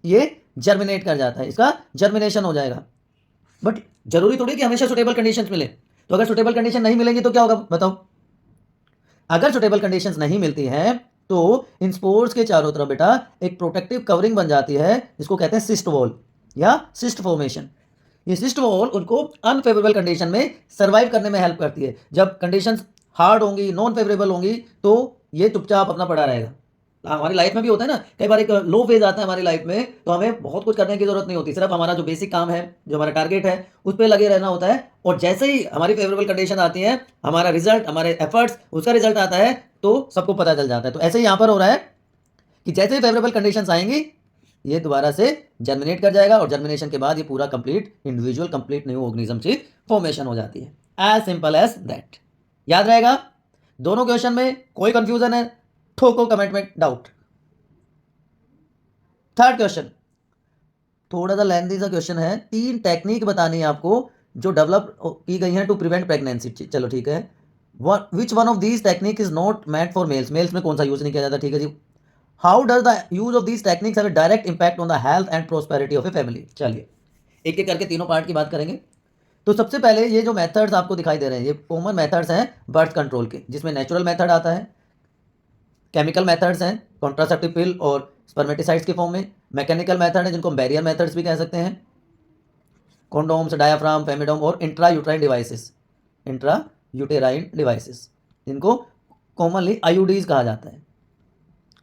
ये जर्मिनेट कर जाता है, इसका जर्मिनेशन हो जाएगा। बट जरूरी थोड़ी कि हमेशा सुटेबल कंडीशंस मिले। तो अगर सुटेबल कंडीशन नहीं मिलेंगी तो क्या होगा बताओ? अगर सुटेबल कंडीशंस नहीं मिलती हैं तो इन स्पोर्स के चारों तरफ बेटा एक प्रोटेक्टिव कवरिंग बन जाती है, जिसको कहते हैं सिस्ट वॉल या सिस्ट फॉर्मेशन। ये सिस्ट वॉल उनको अनफेवरेबल कंडीशन में सर्वाइव करने में हेल्प करती है। जब कंडीशंस हार्ड होंगी, नॉन फेवरेबल होंगी, तो ये चुपचाप अपना पड़ा रहेगा। हमारी लाइफ में भी होता है ना, कई बार एक लो फेज आता है हमारी लाइफ में, तो हमें बहुत कुछ करने की जरूरत नहीं होती, सिर्फ हमारा जो बेसिक काम है, जो हमारा टारगेट है, उस पर लगे रहना होता है। और जैसे ही हमारी फेवरेबल कंडीशन आती है, हमारा रिजल्ट, हमारे एफर्ट्स, उसका रिजल्ट आता है, तो सबको पता चल जाता है। तो ऐसे ही यहाँ पर हो रहा है कि जैसे ही फेवरेबल कंडीशंस आएंगी, ये दोबारा से जर्मिनेट कर जाएगा, और जर्मिनेशन के बाद ये पूरा complete individual, complete new organism की फॉर्मेशन हो जाती है। As simple as that. याद रहेगा? दोनों क्वेश्चन में कोई कंफ्यूजन है? ठोको कमेंट में डाउट। थर्ड क्वेश्चन थोड़ा सा लेंथी सा क्वेश्चन है। 3 टेक्निक बतानी है आपको जो डेवलप की गई हैं टू प्रिवेंट प्रेगनेंसी। चलो ठीक है। Which one of these technique is not meant for males. Males में कौन सा यूज नहीं किया जाता? ठीक है जी। How does the use of these techniques have a direct impact on the health and prosperity of a family. चलिए एक एक करके तीनों पार्ट की बात करेंगे। तो सबसे पहले ये जो मेथड्स आपको दिखाई दे रहे हैं, ये कॉमन मेथड्स हैं बर्थ कंट्रोल के, जिसमें नेचुरल मेथड आता है, केमिकल मेथड्स हैं कॉन्ट्रासेप्टिव पिल और स्पर्मेटिसाइड्स के फॉर्म में, मैकेनिकल मेथड है जिनको हम बैरियर मेथड्स भी कह सकते हैं, कॉन्डोम्स, डायाफ्राम, फेमिडोम, और intra uterine devices, intra uterine devices, जिनको कॉमनली आईयूडीज कहा जाता है।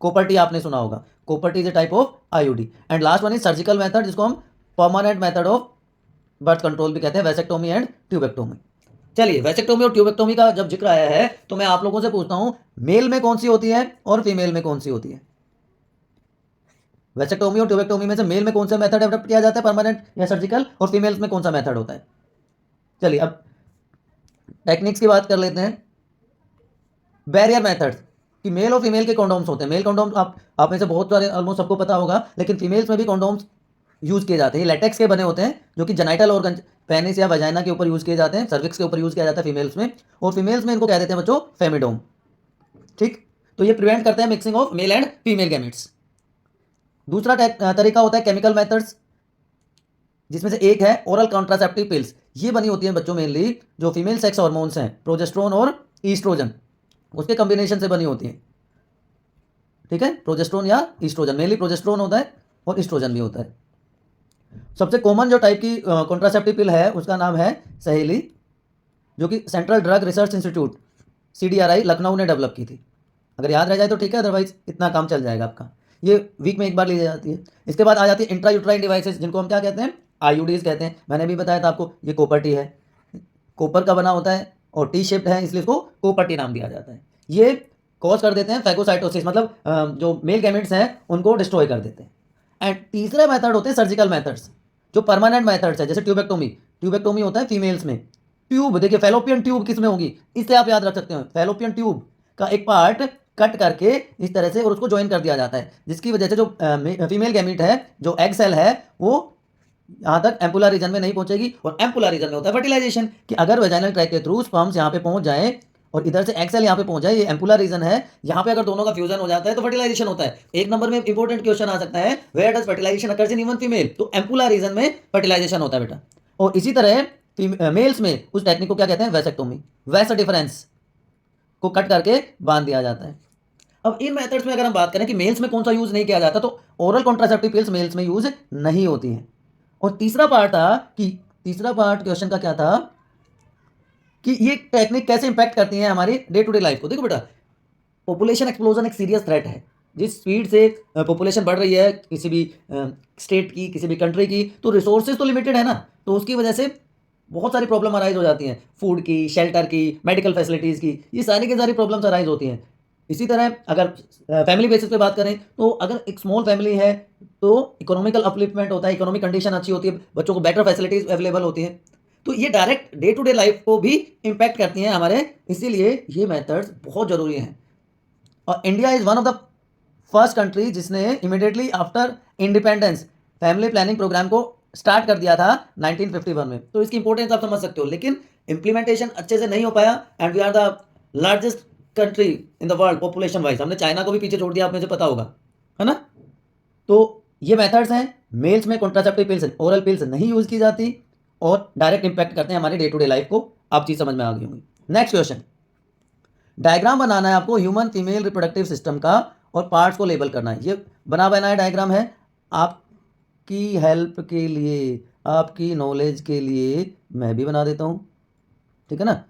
कॉपर टी आपने सुना होगा, copper T is a type of IUD. And last one is surgical method, जिसको हम permanent method of birth control भी कहते हैं, वैसेक्टोमी एंड ट्यूबेक्टोमी। चलिए वैसेक्टोमी और ट्यूबेक्टोमी का जब जिक्र आया है, तो मैं आप लोगों से पूछता हूं, मेल में कौन सी होती है और फीमेल में कौन सी होती है? वैसेक्टोमी और ट्यूबेक्टोमी में से मेल में कौन सा मेथड डेवलप किया जाता है, परमानेंट या सर्जिकल, और फीमेल्स में कौन सा मेथड होता है? चलिए अब टेक्निक्स की बात कर लेते हैं। बैरियर मेथड कि मेल और फीमेल के कॉन्डोम्स होते हैं। मेल कॉन्डोम्स आप में से बहुत सारे, ऑलमोस्ट सबको पता होगा, लेकिन फीमेल्स में भी कॉन्डोम्स यूज किए जाते हैं। लेटेक्स के बने होते हैं, जो कि जेनाइटल ऑर्गन, पेनिस या वजाइना के ऊपर यूज किए जाते हैं, सर्विक्स के ऊपर यूज किया जाता है फीमेल्स में, और फीमेल्स में इनको कह देते हैं बच्चों फेमिडोम। ठीक, तो ये प्रिवेंट करते हैं mixing of male and female gametes. दूसरा तरीका होता है केमिकल मेथड्स, जिसमें से एक है ओरल कॉन्ट्रासेप्टिव पिल्स। ये बनी होती है बच्चों मेनली जो फीमेल सेक्स हार्मोन्स हैं, प्रोजेस्ट्रोन और ईस्ट्रोजन, उसके कॉम्बिनेशन से बनी होती हैं। ठीक है, प्रोजेस्ट्रोन या ईस्ट्रोजन, मेनली प्रोजेस्ट्रोन होता है और ईस्ट्रोजन भी होता है। सबसे कॉमन जो टाइप की कॉन्ट्रासेप्टिव पिल है, उसका नाम है सहेली, जो कि central drug research institute CDRI Lucknow ने डेवलप की थी। अगर याद रह जाए तो ठीक है, अदरवाइज इतना काम चल जाएगा आपका। ये वीक में एक बार ली जाती है। इसके बाद आ जाती है इंट्रा यूट्राइन डिवाइसेस, जिनको हम क्या कहते हैं? आईयूडीज कहते हैं। मैंने भी बताया था आपको, ये कॉपर टी है, कॉपर का बना होता है और टी शेप्ड है, इसलिए इसको कॉपर टी नाम दिया जाता है। ये कॉज कर देते हैं फैगोसाइटोसिस, मतलब जो मेल गैमेट्स हैं उनको डिस्ट्रॉय कर देते हैं। एंड तीसरे मेथड होते हैं सर्जिकल मेथड्स, जो परमानेंट मेथड्स है, जैसे ट्यूबेक्टोमी। ट्यूबेक्टोमी होता है फीमेल्स में। ट्यूब देखिए, फेलोपियन ट्यूब किस में होगी, इससे आप याद रख सकते हो, फेलोपियन ट्यूब का एक पार्ट कट करके इस तरह से और उसको ज्वाइन कर दिया जाता है, जिसकी वजह से जो फीमेल गैमीट है, जो एग सेल है, वो यहाँ तक एम्पुलर रीजन में नहीं पहुंचेगी। और एम्पुलर रीजन में होता है फर्टिलाइजेशन, कि अगर वेजाइनल ट्रैक के थ्रू स्पर्म्स यहाँ पे पहुंच जाए और इधर से एक्सेल यहाँ पे पहुंच जाए, ये एम्पुलर रीजन है, यहाँ पे अगर दोनों का फ्यूजन हो जाता है तो फर्टिलाइजेशन होता है। एक नंबर में इंपॉर्टेंट क्वेश्चन आ सकता है, where does fertilisation occurs in human female? तो एम्पुलर रीजन में फर्टिलाइजेशन होता है बेटा। और इसी तरह मेल्स में उस टेक्निक को क्या कहते हैं? वैसेक्टोमी। वैसा डिफरेंस को कट करके बांध दिया जाता है। अब इन मेथड्स में अगर हम बात करें कि मेल्स में कौन सा यूज नहीं किया जाता, तो ओरल कॉन्ट्रासेप्टिव पिल्स मेल्स में यूज नहीं होती हैं। और तीसरा पार्ट था कि, तीसरा पार्ट क्वेश्चन का क्या था कि ये टेक्निक कैसे इंपैक्ट करती है हमारी डे टू डे लाइफ को। देखो बेटा, पॉपुलेशन एक्सप्लोजन एक सीरियस थ्रेट है। जिस स्पीड से पॉपुलेशन बढ़ रही है किसी भी स्टेट की, किसी भी कंट्री की, तो रिसोर्सेज तो लिमिटेड है ना, तो उसकी वजह से बहुत सारी प्रॉब्लम अराइज हो जाती हैं, फूड की, शेल्टर की, मेडिकल फैसिलिटीज़ की, ये सारी की सारी प्रॉब्लम्स अराइज होती हैं। इसी तरह अगर फैमिली बेसिस पे बात करें, तो अगर एक स्मॉल फैमिली है तो इकोनॉमिकल अपलिफ्टमेंट होता है, इकोनॉमिक कंडीशन अच्छी होती है, बच्चों को बेटर फैसिलिटीज अवेलेबल होती हैं, तो ये direct day to day life को भी इम्पैक्ट करती हैं हमारे, इसीलिए ये मेथड्स बहुत ज़रूरी हैं। और India is one of the first country जिसने immediately after independence family planning programme को स्टार्ट कर दिया था 1951 में। तो इसकी इंपॉर्टेंस आप समझ सकते हो, लेकिन इंप्लीमेंटेशन अच्छे से नहीं हो पाया। And we are the largest country in the world population wise, हमने चाइना को भी पीछे छोड़ दिया, आप मुझे पता होगा, है ना। तो ये मेथड्स हैं, मेल्स में कॉन्ट्रासेप्टिव पिल्स, ओरल पिल्स नहीं यूज की जाती और डायरेक्ट इंपैक्ट करते हैं हमारी डे टू डे लाइफ को। आप चीज समझ में आ गई होंगी। नेक्स्ट क्वेश्चन, डायग्राम बनाना है आपको ह्यूमन फीमेल रिप्रोडक्टिव सिस्टम का और पार्ट्स को लेबल करना है। ये बना बनाया डायग्राम है, आपकी हेल्प के लिए, आपकी नॉलेज के लिए मैं भी बना देता हूँ, ठीक है ना।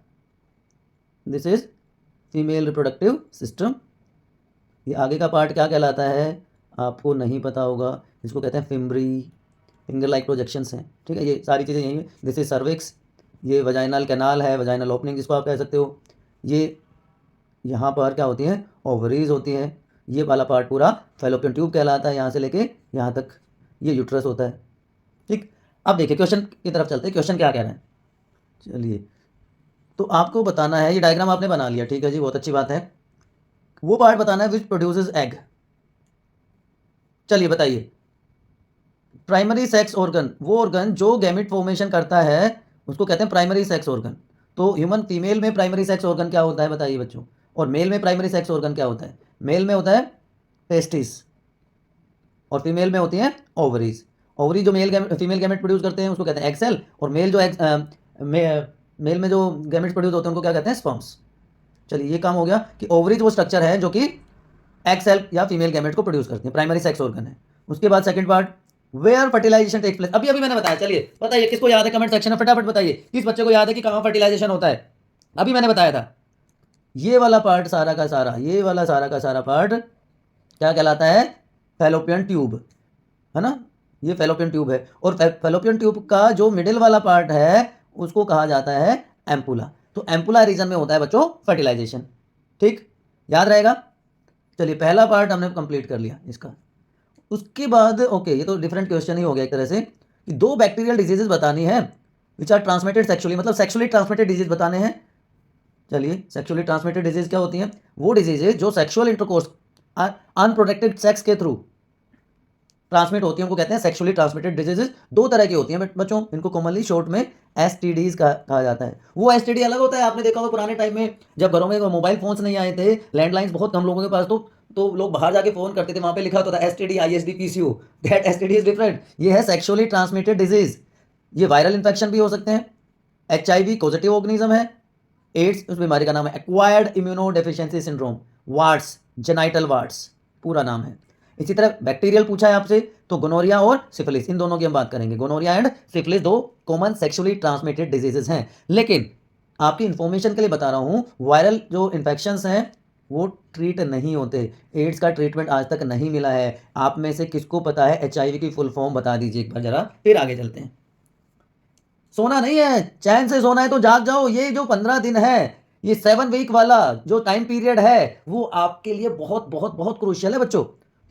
This is female reproductive system ये आगे का पार्ट क्या कहलाता है आपको नहीं पता होगा, इसको कहते हैं फिम्बरी, फिंगर लाइक प्रोजेक्शंस हैं, ठीक है। ये सारी चीज़ें यहीं हैं। दिस इज सर्विक्स, ये वजाइनल कैनाल है, वजाइनल ओपनिंग जिसको आप कह सकते हो। ये यहाँ पर क्या होती हैं, ओवरीज होती हैं। ये वाला पार्ट पूरा फैलोपियन ट्यूब कहलाता है, यहाँ से लेके यहाँ तक ये यूट्रस होता है, ठीक। अब देखिए क्वेश्चन की तरफ चलते हैं, क्वेश्चन क्या कह रहे हैं। चलिए, तो आपको बताना है, ये डायग्राम आपने बना लिया, ठीक है जी, बहुत अच्छी बात है। वो पार्ट बताना है विच प्रोड्यूसेस एग। चलिए बताइए, प्राइमरी सेक्स ऑर्गन, वो ऑर्गन जो गैमेट फॉर्मेशन करता है उसको कहते हैं प्राइमरी सेक्स ऑर्गन। तो ह्यूमन फीमेल में प्राइमरी सेक्स ऑर्गन क्या होता है बताइए बच्चों, और मेल में प्राइमरी सेक्स ऑर्गन क्या होता है। मेल में होता है टेस्टिस और फीमेल में होती हैं ओवरीज। ओवरी जो फीमेल गैमेट प्रोड्यूस करते हैं उसको कहते हैं एग सेल, और मेल जो मेल में जो गैमेट्स प्रोड्यूस होते हैं उनको क्या कहते हैं, स्पर्म्स। चलिए, ये काम हो गया कि ओवरीज वो स्ट्रक्चर है जो कि एग सेल या फीमेल गैमेट को प्रोड्यूस करते हैं, प्राइमरी सेक्स ऑर्गन है। उसके बाद second part, where fertilisation takes place. अभी अभी मैंने बताया, चलिए बताइए किसको याद है, कमेंट सेक्शन में फटाफट बताइए किस बच्चे को याद है कि कहाँ फर्टिलाइजेशन होता है। अभी मैंने बताया था, ये वाला पार्ट सारा का सारा, ये वाला सारा का सारा पार्ट क्या कहलाता है, फैलोपियन ट्यूब, है ना। ये फैलोपियन ट्यूब है, और फैलोपियन ट्यूब का जो मिडिल वाला पार्ट है उसको कहा जाता है एम्पुला। तो एम्पुला रीजन में होता है बच्चों फर्टिलाइजेशन, ठीक, याद रहेगा। चलिए, पहला पार्ट हमने कंप्लीट कर लिया इसका। उसके बाद ओके, ये तो डिफरेंट क्वेश्चन ही हो गया एक तरह से, कि दो बैक्टीरियल डिजीजेज बतानी है विच आर ट्रांसमिटेड सेक्सुअली, मतलब सेक्सुअली ट्रांसमिटेड डिजीज बताने हैं। चलिए, सेक्सुअली ट्रांसमिटेड डिजीज क्या होती हैं, वो डिजीजेज जो सेक्सुअल इंटरकोर्स अनप्रोटेक्टेड सेक्स के थ्रू ट्रांसमिट होती हैं उनको कहते हैं सेक्सुअली ट्रांसमिटेड डिजीजेज। दो तरह की होती हैं बच्चों, इनको कॉमनली शॉर्ट में एसटीडीज कहा जाता है। वो एसटीडी अलग होता है, आपने देखा होगा पुराने टाइम में जब घरों में मोबाइल फोन्स नहीं आए थे, लैंडलाइंस बहुत कम लोगों के पास, तो लोग बाहर जाके फोन करते थे, वहां पे लिखा होता था STD ISD PCO, that STD is different. ये है सेक्सुअली ट्रांसमिटेड डिजीज। ये वायरल इन्फेक्शन भी हो सकते हैं, एचआईवी पॉजिटिव ऑर्गेनिज्म है, एड्स उस बीमारी का नाम है acquired immuno deficiency syndrome, warts, genital warts पूरा नाम है। इसी तरह बैक्टीरियल पूछा है आपसे, तो गोनोरिया और सिफिलिस, इन दोनों की हम बात करेंगे। गोनोरिया एंड सिफिलिस दो कॉमन सेक्सुअली ट्रांसमिटेड डिजीजेस हैं। लेकिन आपकी इंफॉर्मेशन के लिए बता रहा हूं, वायरल जो इन्फेक्शंस हैं वो ट्रीट नहीं होते, एड्स का ट्रीटमेंट आज तक नहीं मिला है। आप में से किसको पता है एचआईवी की फुल फॉर्म बता दीजिए एक बार जरा, फिर आगे चलते हैं। सोना नहीं है, चैन से सोना है तो जाग जाओ। ये जो 15 दिन है, ये 7 वीक वाला जो टाइम पीरियड है, वो आपके लिए बहुत बहुत बहुत क्रूशियल है बच्चों।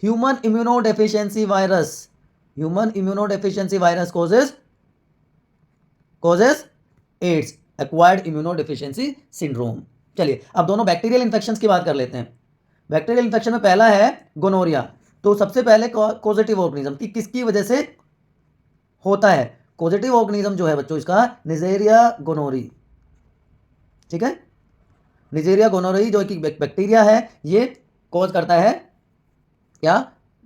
Human immuno deficiency virus, human immuno deficiency virus causes AIDS, acquired immuno deficiency syndrome. चलिए, अब दोनों बैक्टीरियल इन्फेक्शंस की बात कर लेते हैं। बैक्टीरियल इन्फेक्शन में पहला है गोनोरिया। तो सबसे पहले कॉजेटिव ऑर्गेनिज्म की किसकी वजह से होता है, पॉजिटिव ऑर्गेनिज्म जो है बच्चों इसका निजेरिया गोनोरी, ठीक है। निजेरिया गोनोरी जो कि बैक्टीरिया है, ये कॉज करता है क्या,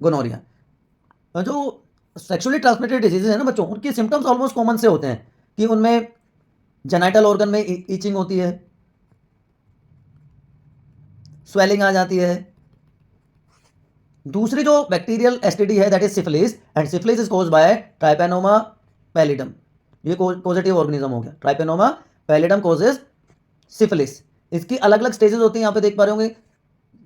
गोनोरिया। जो सेक्सुअली ट्रांसमिटेड डिजीजेज है ना बच्चों, उनके सिम्टम्स ऑलमोस्ट कॉमन से होते हैं कि उनमें जेनाइटल ऑर्गन में ईचिंग होती है, स्वेलिंग आ जाती है। दूसरी जो बैक्टीरियल एसटीडी है that is syphilis, and syphilis is caused by treponema pallidum. ये पॉजिटिव ऑर्गेनिज्म हो गया, ट्राइपेनोमा पैलिडम कॉजेज सिफिलिस। इसकी अलग अलग स्टेजेस होती हैं, यहाँ पे देख पा रहे होंगे।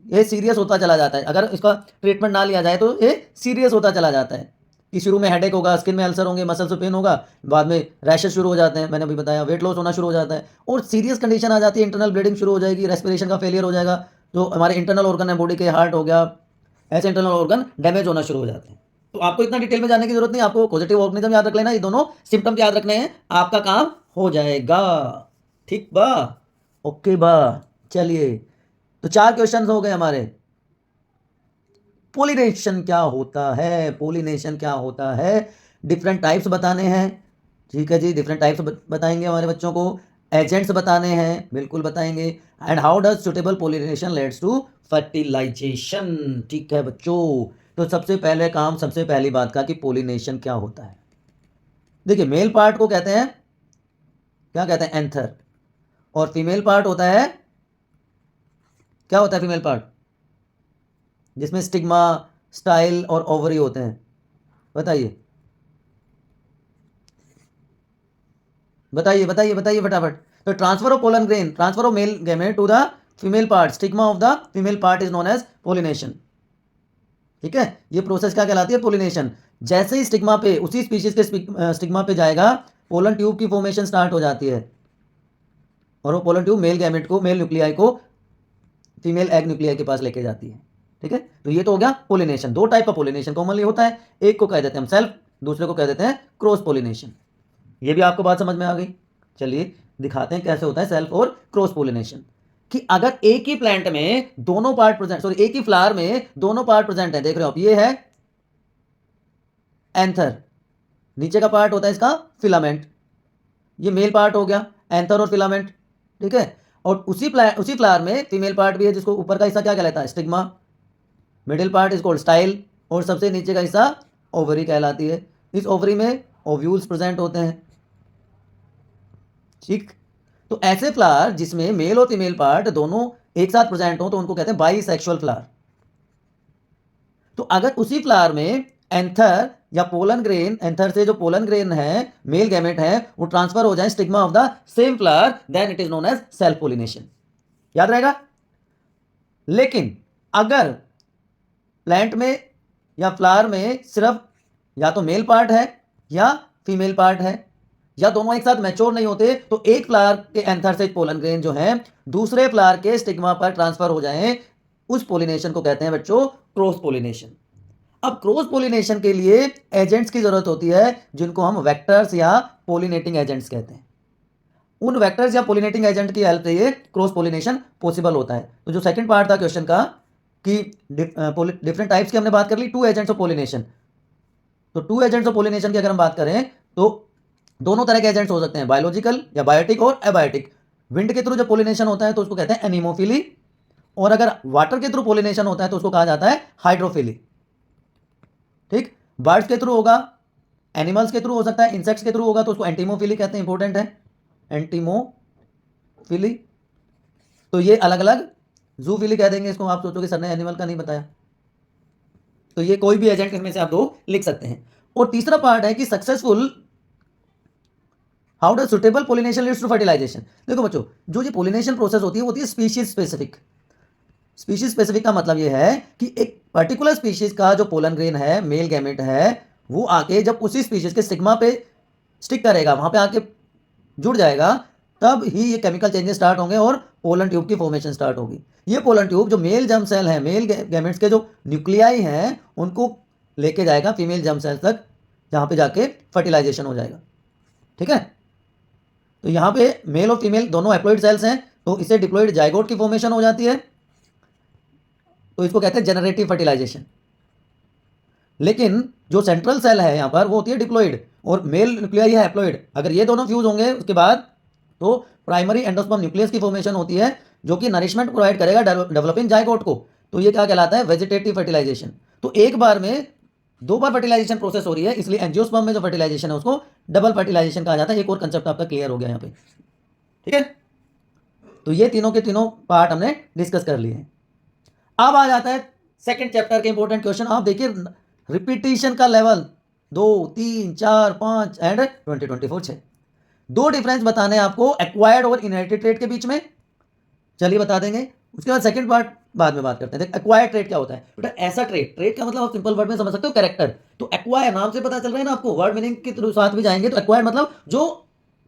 ये सीरियस होता चला जाता है, अगर इसका ट्रीटमेंट ना लिया जाए तो ये सीरियस होता चला जाता है कि शुरू में हेडेक होगा, स्किन में अल्सर होंगे, मसल्स में पेन होगा, बाद में रैशेस शुरू हो जाते हैं, मैंने अभी बताया, वेट लॉस होना शुरू हो जाता है, और सीरियस कंडीशन आ जाती है, इंटरनल ब्लीडिंग शुरू हो जाएगी, रेस्पिरेशन का फेलियर हो जाएगा, जो हमारे इंटरनल ऑर्गन है बॉडी के, हार्ट हो गया, ऐसे इंटरनल ऑर्गन डैमेज होना शुरू हो जाते हैं। तो आपको इतना डिटेल में जाने की जरूरत नहीं, आपको पॉजिटिव ऑर्गेनिज्म याद रख लेना, ये दोनों सिम्टम याद रखने हैं, आपका काम हो जाएगा, ठीक बा, ओके बा। चलिए, तो 4 क्वेश्चन हो गए हमारे। पोलिनेशन क्या होता है, पोलिनेशन क्या होता है, डिफरेंट टाइप्स बताने हैं, ठीक है जी, डिफरेंट टाइप्स बताएंगे हमारे बच्चों को, एजेंट्स बताने हैं, बिल्कुल बताएंगे, and how does suitable pollination leads to fertilisation, ठीक है बच्चों। तो सबसे पहले काम, सबसे पहली बात का कि पोलिनेशन क्या होता है। देखिए, मेल पार्ट को कहते हैं, क्या कहते हैं, एंथर, और फीमेल पार्ट होता है, क्या होता है फीमेल पार्ट, जिसमें स्टिग्मा, स्टाइल और ओवरी होते हैं, बताइए बताइए बताइए बताइए फटाफट। तो transfer of pollen grain, transfer of male gamete to the female part, stigma of the female part is known as pollination. ठीक है, ये प्रोसेस क्या कहलाती है? पोलिनेशन। जैसे ही स्टिग्मा पे, उसी स्पीशीज के स्टिग्मा पे जाएगा, पोलन ट्यूब की फॉर्मेशन स्टार्ट हो जाती है, और वो पोलन ट्यूब मेल गैमेट को, मेल न्यूक्लियाई को फीमेल एग न्यूक्लियाई के पास लेके जाती है। ठीक है, तो ये तो हो गया पोलिनेशन। दो टाइप का पोलिनेशन कॉमनली होता है, एक को कह देते हैं हम सेल्फ, दूसरे को कह देते हैं क्रॉस पोलिनेशन। ये भी आपको बात समझ में आ गई। चलिए दिखाते हैं कैसे होता है सेल्फ और क्रॉस पोलिनेशन। कि अगर एक ही प्लांट में दोनों पार्ट प्रेजेंट, सॉरी एक ही फ्लावर में दोनों पार्ट प्रेजेंट है, देख रहे हो आप, ये है एंथर, नीचे का पार्ट होता है इसका फिलामेंट, ये मेल पार्ट हो गया एंथर और फिलामेंट। ठीक है, और उसी फ्लावर में फीमेल पार्ट भी है, जिसको ऊपर का हिस्सा क्या कहलाता है? Stigma. Middle part is called style, और सबसे नीचे का हिस्सा ओवरी कहलाती है। इस ओवरी में ओव्यूल्स प्रेजेंट होते हैं। ठीक, तो ऐसे फ्लावर जिसमें मेल और फीमेल पार्ट दोनों एक साथ प्रेजेंट हो तो उनको कहते हैं बाईसेक्सुअल फ्लावर। तो अगर उसी फ्लावर में एंथर या पोलन ग्रेन, एंथर से जो पोलन ग्रेन है, मेल गैमेट है, वो ट्रांसफर हो जाए stigma of the same flower, then it is known as self pollination. याद रहेगा। लेकिन अगर प्लांट में या फ्लावर में सिर्फ या तो मेल पार्ट है या फीमेल पार्ट है, या दोनों एक साथ मैच्योर नहीं होते, तो एक फ्लावर के एंथर से पोलन ग्रेन जो है दूसरे फ्लावर के स्टिग्मा पर ट्रांसफर हो जाए, उस पोलिनेशन को कहते हैं बच्चों क्रॉस पोलिनेशन। अब क्रॉस पोलिनेशन के लिए एजेंट्स की जरूरत होती है, जिनको हम वेक्टर्स या पोलिनेटिंग एजेंट्स कहते हैं। उन वेक्टर्स या पोलिनेटिंग एजेंट की हेल्प से ये क्रॉस पोलिनेशन पॉसिबल होता है। तो जो सेकंड पार्ट था क्वेश्चन का कि डिफरेंट टाइप्स की हमने बात कर ली, टू एजेंट्स ऑफ पोलिनेशन। तो टू एजेंट्स ऑफ पोलिनेशन की अगर हम बात करें तो दोनों तरह के एजेंट्स हो सकते हैं, बायोलॉजिकल या बायोटिक और एबायोटिक। विंड के थ्रू जब पोलिनेशन होता है तो उसको कहते हैं एनीमोफिली, और अगर वाटर के थ्रू पोलिनेशन होता है तो उसको कहा जाता है हाइड्रोफिली। ठीक, बर्ड्स के थ्रू होगा, एनिमल्स के थ्रू हो सकता है, इंसेक्ट्स के थ्रू होगा तो उसको एंटीमोफिली कहते हैं, इंपॉर्टेंट है एंटीमोफिली। तो ये अलग अलग, जूफिली कह देंगे इसको, आप सोचोगे सर ने एनिमल का नहीं बताया। तो ये कोई भी एजेंट इसमें से आप दो लिख सकते हैं। और तीसरा पार्ट है कि successful, how does suitable pollination leads to fertilization. देखो बच्चों, जो ये पोलिनेशन प्रोसेस होती है वो होती है स्पीशीज स्पेसिफिक। स्पीशीज स्पेसिफिक का मतलब ये है कि एक पर्टिकुलर स्पीशीज का जो पोलन ग्रेन है, मेल गैमेट है, वो आके जब उसी स्पीशीज के स्टिग्मा पे स्टिक करेगा, वहां पे आके जुड़ जाएगा, तब ही ये केमिकल चेंजेस स्टार्ट होंगे और पोलन ट्यूब की फॉर्मेशन स्टार्ट होगी। ये पोलन ट्यूब जो मेल जर्म सेल है, मेल गैमेट्स के जो न्यूक्लियाई हैं, उनको लेके जाएगा फीमेल जर्म सेल तक, जहां पे जाके फर्टिलाइजेशन हो जाएगा। ठीक है, तो यहाँ पे मेल और फीमेल दोनों हैप्लॉइड सेल्स हैं, तो इसे डिप्लॉइड जाइगोट की फॉर्मेशन हो जाती है, तो इसको कहते हैं जनरेटिव फर्टिलाइजेशन। लेकिन जो सेंट्रल सेल है यहाँ पर वो होती है डिप्लॉइड, और मेल न्यूक्लियाई है हैप्लॉइड। अगर ये दोनों फ्यूज होंगे उसके बाद तो प्राइमरी एंडोस्पर्म न्यूक्लियस की फॉर्मेशन होती है, जो कि नरिशमेंट प्रोवाइड करेगा डेवलपिंग जाइगोट को। तो ये क्या कहलाता है? Vegetative fertilization. तो एक बार में दो बार फर्टिलाइजेशन प्रोसेस हो रही है, इसलिए एंजियोस्पर्म में जो फर्टिलाइजेशन है उसको डबल फर्टिलाइजेशन कहा जाता है। एक और कंसेप्ट आपका क्लियर हो गया यहाँ पे। ठीक है, तो ये तीनों के तीनों पार्ट हमने डिस्कस कर लिए हैं। अब आ जाता है सेकंड चैप्टर के इंपॉर्टेंट क्वेश्चन। आप देखिए रिपीटिशन का लेवल 2, 3, 4, 5 एंड 20, 24, 6। दो डिफरेंस बताने हैं आपको एक्वायर्ड और इनहेरिटेड ट्रेट के बीच में। चलिए बता देंगे, उसके बाद सेकंड पार्ट बाद में बात करते हैं। एक्वायर्ड ट्रेट क्या होता है बेटा? ऐसा ट्रेट, ट्रेट का मतलब आप सिंपल वर्ड में समझ सकते हो, कैरेक्टर। तो एक्वायर नाम से पता चल रहा है ना आपको, वर्ड मीनिंग के थ्रू साथ भी जाएंगे। तो एक्वायर्ड मतलब जो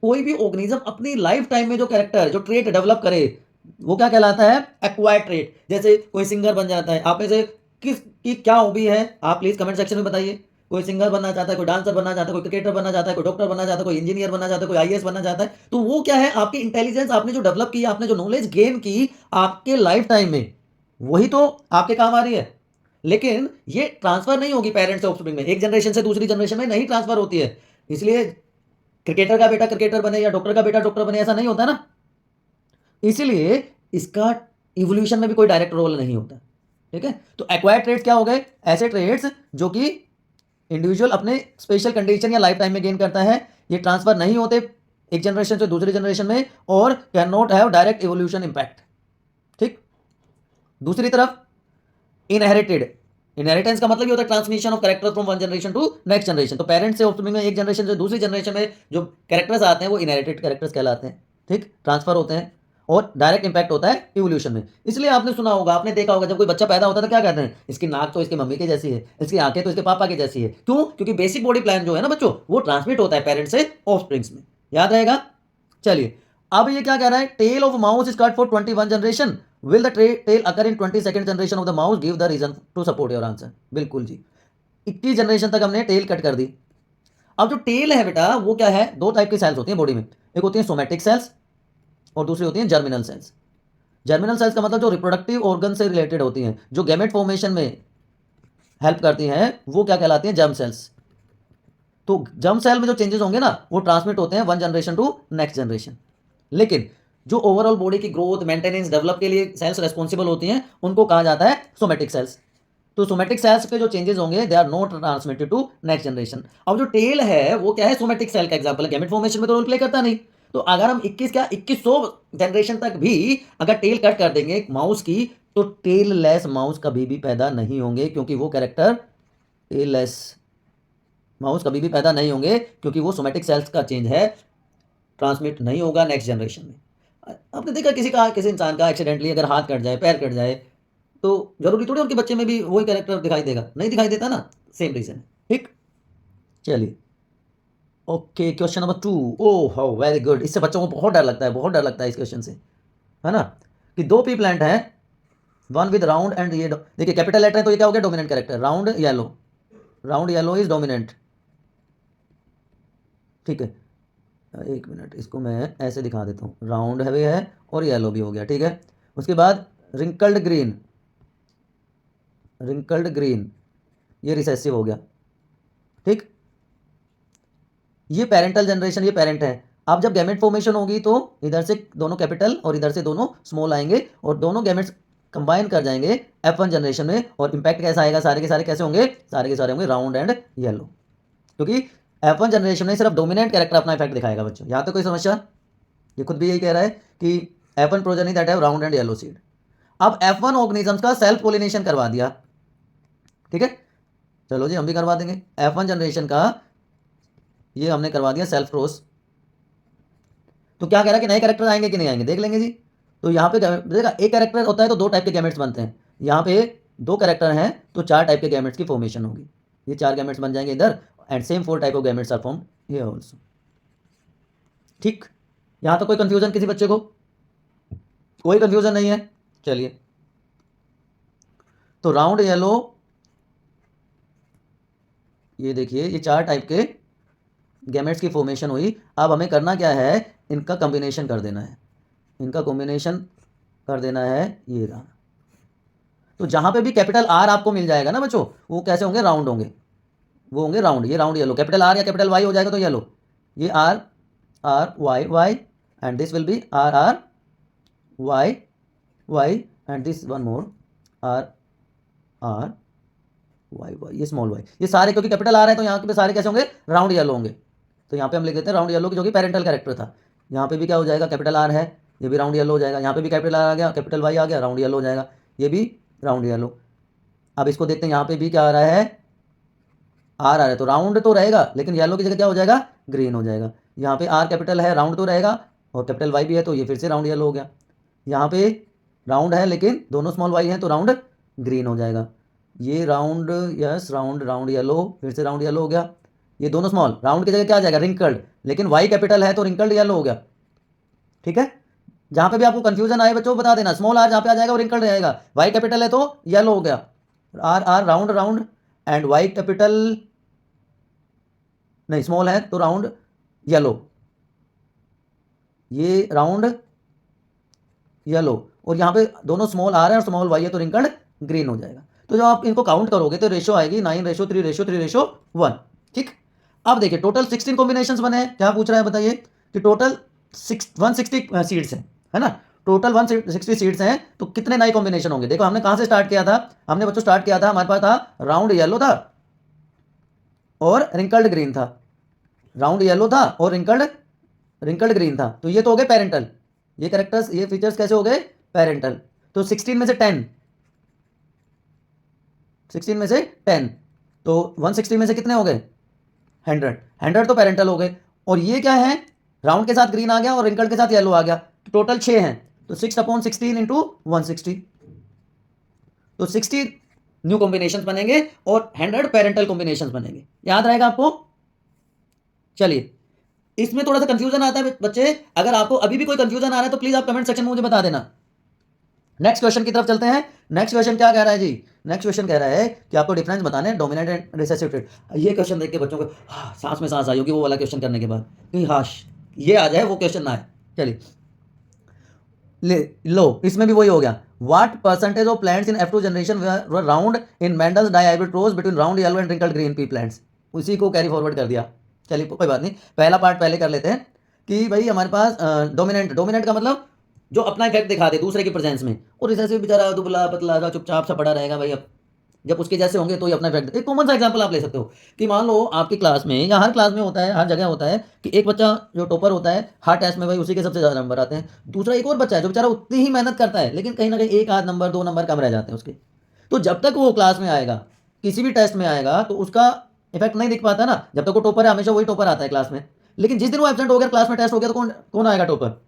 कोई भी ऑर्गेनिज्म अपनी लाइफ टाइम में जो कैरेक्टर, जो ट्रेट डेवलप करे, वो क्या कहलाता है? Acquired trait. जैसे कोई सिंगर बन जाता है, आप में से किसकी क्या हॉबी है आप प्लीज कमेंट सेक्शन में बताइए। कोई सिंगर बनना चाहता है, कोई डांसर बनना चाहता है, कोई क्रिकेटर बनना चाहता है, कोई डॉक्टर बनना चाहता है, कोई इंजीनियर बनना चाहता है, कोई आईएएस बनना चाहता है। तो वो क्या है? आपकी इंटेलिजेंस, आपने जो डेवलप की, आपने जो नॉलेज गेन की आपके लाइफ टाइम में, वही तो आपके काम आ रही है। लेकिन ये ट्रांसफर नहीं होगी पेरेंट्स से ऑफस्प्रिंग में, एक जनरेशन से दूसरी जनरेशन में नहीं ट्रांसफर होती है। इसलिए क्रिकेटर का बेटा क्रिकेटर बने या डॉक्टर का बेटा डॉक्टर बने, ऐसा नहीं होता ना। इसलिए इसका इवोल्यूशन में भी कोई डायरेक्ट रोल नहीं होता। ठीक है, तो एक्वायर्ड ट्रेड्स क्या हो गए? ऐसे ट्रेड्स जो कि इंडिविजुअल अपने स्पेशल कंडीशन या लाइफ टाइम में गेन करता है, ये ट्रांसफर नहीं होते एक जनरेशन से दूसरी जनरेशन में, और can not have direct evolution impact. ठीक, दूसरी तरफ इनहेरिटेड, इनहेरिटेंस का मतलब ये होता है transmission of character from one generation to next generation. तो पेरेंट्स से ऑफस्प्रिंग में एक जनरेशन से दूसरी जनरेशन में जो कैरेक्टर्स आते हैं वो इनहेरिटेड कैरेक्टर्स कहलाते हैं। ठीक, ट्रांसफर होते हैं। और डायरेक्ट इंपैक्ट होता है इवोल्यूशन में। इसलिए आपने सुना होगा, आपने देखा होगा, जब कोई बच्चा पैदा होता है तो क्या कहते हैं, इसकी नाक तो इसकी मम्मी की जैसी है, इसकी आंखें तो इसके पापा की जैसी है। क्यों? क्योंकि बेसिक बॉडी प्लान जो है ना बच्चों, वो ट्रांसमिट होता है पेरेंट से ऑफस्प्रिंग्स में। याद रहेगा। चलिए, अब ये क्या कह रहा है, tail of mouse is cut for 21 generation, will the tail occur in 22nd generation of the mouse, give the reason to support your answer. बिल्कुल जी, 21 जनरेशन तक हमने टेल कट कर दी। अब जो टेल है बेटा, वो क्या है, दो टाइप की सेल्स होती हैं बॉडी में, एक होती है सोमैटिक सेल्स और दूसरी होती है जर्मिनल सेल्स। जर्मिनल सेल्स का मतलब जो रिप्रोडक्टिव ऑर्गन से रिलेटेड होती हैं, जो गैमेट फॉर्मेशन में हेल्प करती हैं, वो क्या कहलाती हैं, जर्म सेल्स। तो जर्म सेल में जो चेंजेस होंगे ना, वो ट्रांसमिट होते हैं one generation to next generation. लेकिन जो ओवरऑल बॉडी की ग्रोथ, मेंटेनेंस, डेवलप के लिए सेल्स रेस्पॉन्सिबल होती हैं, उनको कहा जाता है सोमैटिक सेल्स। तो सोमैटिक सेल्स के जो चेंजेस होंगे, they are not transmitted to next generation. अब जो टेल है वो क्या है, सोमैटिक सेल का एग्जांपल है, गैमेट फॉर्मेशन में तो रोल प्ले करता नहीं। तो अगर हम 2100 जनरेशन तक भी अगर टेल कट कर देंगे माउस की, तो टेल लेस माउस कभी भी पैदा नहीं होंगे, क्योंकि वो कैरेक्टर टेल लेस माउस कभी भी पैदा नहीं होंगे, क्योंकि वो सोमैटिक सेल्स का चेंज है, ट्रांसमिट नहीं होगा नेक्स्ट जनरेशन में। आपने देखा किसी इंसान का एक्सीडेंटली अगर हाथ कट जाए, पैर कट जाए, तो जरूरी थोड़ी उनके बच्चे में भी वही कैरेक्टर दिखाई देगा, नहीं दिखाई देता ना, सेम रीजन है। ठीक, चलिए okay, question number 2। Oh how very good. इससे बच्चों को बहुत डर लगता है, बहुत डर लगता है इस क्वेश्चन से, है ना, कि दो पी प्लांट है, वन विद राउंड एंड ये देखिए कैपिटल लेटर है, तो ये क्या हो गया, dominant character, round yellow, round yellow is dominant. ठीक है, एक मिनट, इसको मैं ऐसे दिखा देता हूँ, राउंड है और येलो भी हो गया। ठीक है, उसके बाद रिंकल्ड ग्रीन, रिंकल्ड ग्रीन, ये रिसेसिव हो गया। ठीक, ये पेरेंटल जनरेशन, ये पेरेंट है। अब जब गैमेट फॉर्मेशन होगी तो इधर से दोनों कैपिटल और इधर से दोनों स्मॉल आएंगे और दोनों गैमेट्स कंबाइन कर जाएंगे F1 जनरेशन में, और इंपैक्ट कैसा आएगा, सारे के सारे कैसे होंगे, सारे के सारे होंगे राउंड एंड येलो, क्योंकि F1 जनरेशन में सिर्फ डोमिनेंट कैरेक्टर अपना इफेक्ट दिखाएगा बच्चों। यहाँ तो कोई समस्या, ये खुद भी यही कह रहा है कि F1 progeny that have round and yellow seed. अब F1 ऑर्गेनिजम्स का सेल्फ पोलिनेशन करवा दिया। ठीक है, चलो जी हम भी करवा देंगे F1 जनरेशन का, ये हमने करवा दिया सेल्फ क्रॉस। तो क्या कह रहा है कि नए कैरेक्टर आएंगे कि नहीं आएंगे, देख लेंगे जी। तो यहाँ पे देखा, एक कैरेक्टर होता है तो दो टाइप के गैमेट्स बनते हैं, यहाँ पे दो कैरेक्टर हैं तो चार टाइप के गैमेट्स की फॉर्मेशन होगी, ये चार गैमेट्स बन जाएंगे इधर, and same 4 type of gametes are form here also. ठीक, यहाँ तो कोई कंफ्यूजन किसी बच्चे को, कोई कंफ्यूजन नहीं है। चलिए, तो राउंड येलो, ये देखिए ये चार टाइप के गैमेट्स की फॉर्मेशन हुई। अब हमें करना क्या है, इनका कॉम्बिनेशन कर देना है, इनका कॉम्बिनेशन कर देना है, ये रहा। तो जहां पे भी कैपिटल आर आपको मिल जाएगा ना बच्चों, वो कैसे होंगे, राउंड होंगे, वो होंगे राउंड। ये राउंड येलो, कैपिटल आर या कैपिटल वाई हो जाएगा तो येलो, ये R R Y Y, and this will be R R Y Y, and this one more R R Y Y, ये स्मॉल वाई, ये सारे क्योंकि कैपिटल आर है तो यहाँ पे सारे कैसे होंगे, राउंड येलो होंगे। तो यहाँ पे हम लिख देते हैं राउंड येलो की, जो कि पेरेंटल कैरेक्टर था। यहाँ पे भी क्या हो जाएगा, कैपिटल आर है, ये भी राउंड येलो हो जाएगा। यहाँ पे भी कैपिटल आर आ गया, कैपिटल वाई आ गया, राउंड येलो हो जाएगा, ये भी राउंड येलो। अब इसको देखते हैं, यहाँ पे भी क्या आ रहा है, आर आ रहा है, तो राउंड तो रहेगा लेकिन येलो की जगह क्या हो जाएगा, ग्रीन हो जाएगा। यहाँ पे आर कैपिटल है, राउंड तो रहेगा, और कैपिटल वाई भी है तो ये फिर से राउंड येलो हो गया। यहाँ पे राउंड है लेकिन दोनों स्मॉल वाई हैं तो राउंड ग्रीन हो जाएगा। ये round, yes round, round yellow, फिर से राउंड येलो हो गया। ये दोनों स्मॉल, राउंड की जगह क्या आ जाएगा, रिंकल्ड, लेकिन वाई कैपिटल है तो रिंकल्ड येलो हो गया। ठीक है, जहां पे भी आपको कंफ्यूजन आए बच्चों बता देना, स्मॉल आर जहां पे आ जाएगा वो रिंकल्ड रहेगा, वाई कैपिटल है तो येलो हो गया, R R round round, and Y capital नहीं स्मॉल है तो राउंड येलो, ये राउंड येलो, और यहाँ पे दोनों स्मॉल आर है और स्मॉल वाई है तो रिंकल्ड ग्रीन हो जाएगा। तो जब आप इनको काउंट करोगे तो रेशो आएगी 9:3:3:1। ठीक, अब देखिए टोटल 16 कॉम्बिनेशंस बने हैं। क्या पूछ रहा है बताइए, कि टोटल 160 सीड्स हैं, है ना, टोटल 160 सीड्स हैं, तो कितने नए कॉम्बिनेशन होंगे। देखो हमने कहाँ से स्टार्ट किया था, हमने बच्चों स्टार्ट किया था, हमारे पास था राउंड येलो था और रिंकल्ड ग्रीन था, राउंड येलो था और रिंकल्ड ग्रीन था, तो ये तो हो गए पेरेंटल, ये कैरेक्टर्स, ये फीचर्स कैसे हो गए, पेरेंटल। तो 16 में से 10, 16 में से 10, तो 160 में से कितने हो गए, 100 तो पेरेंटल हो गए। और ये क्या है, राउंड के साथ ग्रीन आ गया और रिंकल्ड के साथ येलो आ गया, तो टोटल 6 हैं। तो 6/16 इंटू 160, तो 60 न्यू कॉम्बिनेशंस बनेंगे और 100 पेरेंटल कॉम्बिनेशंस बनेंगे। याद रहेगा आपको? चलिए, इसमें थोड़ा सा कंफ्यूजन आता है बच्चे, अगर आपको अभी भी कोई कंफ्यूजन आ रहा है तो प्लीज आप कमेंट सेक्शन में मुझे बता देना। नेक्स्ट क्वेश्चन की तरफ चलते हैं। नेक्स्ट क्वेश्चन क्या कह रहा है जी? नेक्स्ट क्वेश्चन कह रहा है कि आपको डिफरेंस बताने हैं डोमिनेंट एंड रिसेसिव ट्रेट। ये क्वेश्चन देख के बच्चों को सांस में सांस आई होगी वो वाला क्वेश्चन करने के बाद, कि हाश ये आ जाए वो क्वेश्चन ना आए। चलिए लो, इसमें भी वही हो गया। What percentage of plants in F2 generation were round in Mendel's dihybrid rose between round yellow and wrinkled green pea plants? उसी को कैरी फॉरवर्ड कर दिया। चलिए कोई बात नहीं, पहला पार्ट पहले कर लेते हैं कि भाई हमारे पास डोमिनेंट का मतलब जो अपना इफेक्ट दिखा दे दूसरे की प्रेजेंस में, और रिसेसिव बेचारा दुबला पतला सा चुपचाप सा पड़ा रहेगा भाई। अब जब उसके जैसे होंगे तो ही अपना इफेक्ट। एक कॉमन सा एग्जांपल आप ले सकते हो कि मान लो आपकी क्लास में या हर क्लास में होता है, हर जगह होता है कि एक बच्चा जो टॉपर होता है हर टेस्ट में भाई उसी के सबसे ज़्यादा नंबर आते हैं। दूसरा एक और बच्चा है जो बेचारा उतनी ही मेहनत करता है लेकिन कहीं ना कहीं एक आध नंबर 2 नंबर कम रह जाते हैं उसके। तो जब तक वो क्लास में आएगा, किसी भी टेस्ट में आएगा, तो उसका इफेक्ट नहीं दिख पाता ना। जब तक वो टॉपर है हमेशा वही टॉपर आता है क्लास में, लेकिन जिस दिन वो एब्सेंट हो गया, क्लास में टेस्ट हो गया, तो कौन कौन आएगा टॉपर?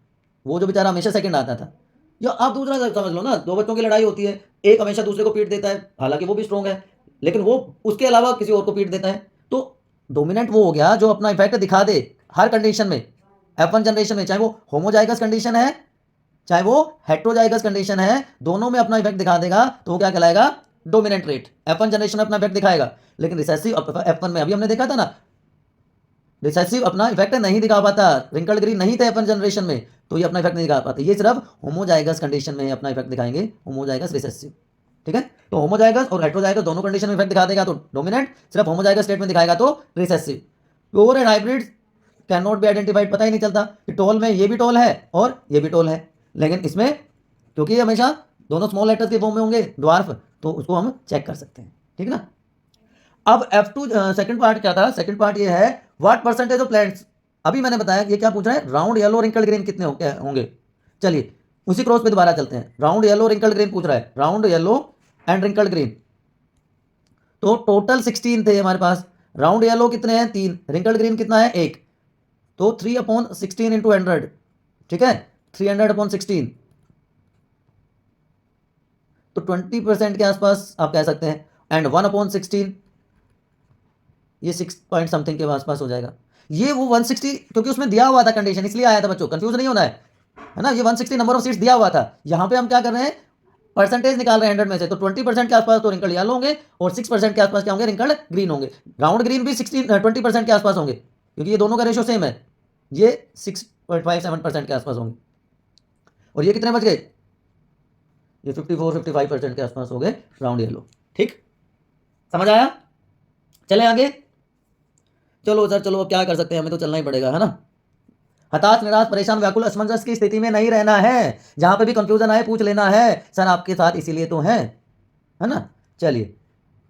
वो जो बेचारा हमेशा सेकंड आता था। या आप दूसरा समझ लो ना, दो बच्चों की लड़ाई होती है, एक हमेशा दूसरे को पीट देता है, हालांकि वो भी स्ट्रॉन्ग है लेकिन वो उसके अलावा किसी और को पीट देता है। तो डोमिनेंट वो हो गया जो अपना इफेक्ट दिखा दे हर कंडीशन में। F1 जनरेशन में चाहे वो होमोजाइगस कंडीशन है चाहे वो हेट्रोजाइगस कंडीशन है, दोनों में अपना इफेक्ट दिखा देगा तो वो क्या कहलाएगा? Dominant trait. F1 जनरेशन में अपना इफेक्ट दिखाएगा, लेकिन रिसेसिव F1 में अभी हमने देखा था ना, रिसेसिव अपना इफेक्ट नहीं दिखा पाता। रिंकल्ड ग्रीन नहीं थे F1 जनरेशन में, तो ये अपना इफेक्ट नहीं दिखा पाते। ये सिर्फ होमोजाइगस कंडीशन में अपना इफेक्ट दिखाएंगे, होमोजाइगस रिसेसिव। ठीक है, तो होमोजाइगस और हेट्रोजाइगस दोनों कंडीशन में इफेक्ट दिखा देगा तो डोमिनेंट, सिर्फ होमोजाइगस स्टेट में दिखाएगा तो recessive. Pure and hybrid can not be identified, पता ही नहीं चलता कि टोल में ये भी टोल है और ये भी टोल है, लेकिन इसमें क्योंकि ये हमेशा दोनों स्मॉल लेटर्स के फॉर्म में होंगे ड्वार्फ, तो उसको हम चेक कर सकते हैं। ठीक ना? अब F2 सेकंड पार्ट क्या था? सेकंड पार्ट ये है व्हाट परसेंटेज ऑफ प्लांट्स। अभी मैंने बताया ये क्या पूछ रहा है, राउंड येलो रिंकल्ड ग्रीन कितने होंगे। चलिए उसी क्रॉस पे दोबारा चलते हैं। राउंड येलो रिंकल्ड ग्रीन पूछ रहा है, round yellow and wrinkled green. तो टोटल 16 थे हमारे पास। राउंड येलो कितने हैं? 3। रिंकल्ड ग्रीन कितना है? 1। तो 3/16 इंटू 100। ठीक है, 300/16, तो 20% के आसपास आप कह सकते हैं। एंड 1/16 ये 6 पॉइंट समथिंग के आसपास हो जाएगा। ये वो 160, क्योंकि उसमें दिया हुआ था कंडीशन, इसलिए आया था बच्चों, कंफ्यूज नहीं होना है ना। ये 160 नंबर ऑफ सीट्स दिया हुआ था। यहाँ पे हम क्या कर रहे हैं, परसेंटेज निकाल रहे हैं 100 में से। तो 20% के आसपास तो रिंकल्ड येलो होंगे और 6% के आसपास क्या होंगे? रिंकल्ड ग्रीन होंगे। राउंड ग्रीन भी 20% के आसपास होंगे, क्योंकि ये दोनों का रेशो सेम है। ये 6.57% के आसपास होंगे। और ये कितने बच गए? ये 54-55% के आसपास हो गए राउंड येलो। ठीक, समझ आया? चले आगे। चलो सर चलो, अब क्या कर सकते हैं, हमें तो चलना ही पड़ेगा, है ना। हताश निराश परेशान व्याकुल असमंजस की स्थिति में नहीं रहना है। जहां पे भी कंफ्यूजन आए पूछ लेना है, सर आपके साथ इसीलिए तो है ना। चलिए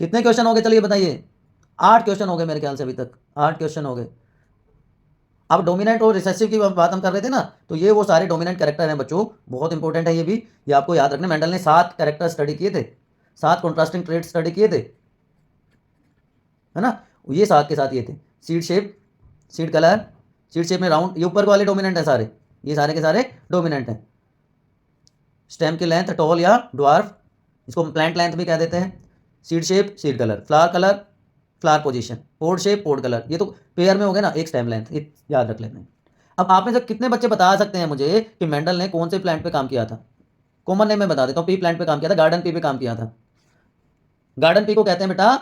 कितने क्वेश्चन हो गए? चलिए बताइए। 8 क्वेश्चन हो गए मेरे ख्याल से अभी तक, 8 क्वेश्चन हो गए। अब डोमिनेंट और रिसेसिव की बात हम कर रहे थे ना, तो ये वो सारे डोमिनेंट कैरेक्टर हैं बच्चों, बहुत इंपॉर्टेंट है ये भी, ये आपको याद रखना। मेंडल ने 7 कैरेक्टर स्टडी किए थे, 7 कॉन्ट्रास्टिंग ट्रेट स्टडी किए थे, है ना। ये 7 के साथ ये थे। Seed shape, seed colour, seed shape में राउंड, ये ऊपर वाले डोमिनेंट है सारे, ये सारे के सारे डोमिनेंट हैं। स्टेम की लेंथ टॉल या ड्वार्फ, इसको प्लांट लेंथ भी कह देते हैं। Seed shape, seed colour, flower position, pod shape, pod colour, ये तो पेयर में हो गया ना, एक स्टेम लेंथ, ये याद रख लेते हैं। अब आप में से कितने बच्चे बता सकते हैं मुझे कि मेंडल ने कौन से प्लांट पे काम किया था? कॉमन नेम मैं बता देता हूँ, पी प्लांट पे काम किया था, गार्डन पी पे काम किया था। गार्डन पी को कहते हैं बेटा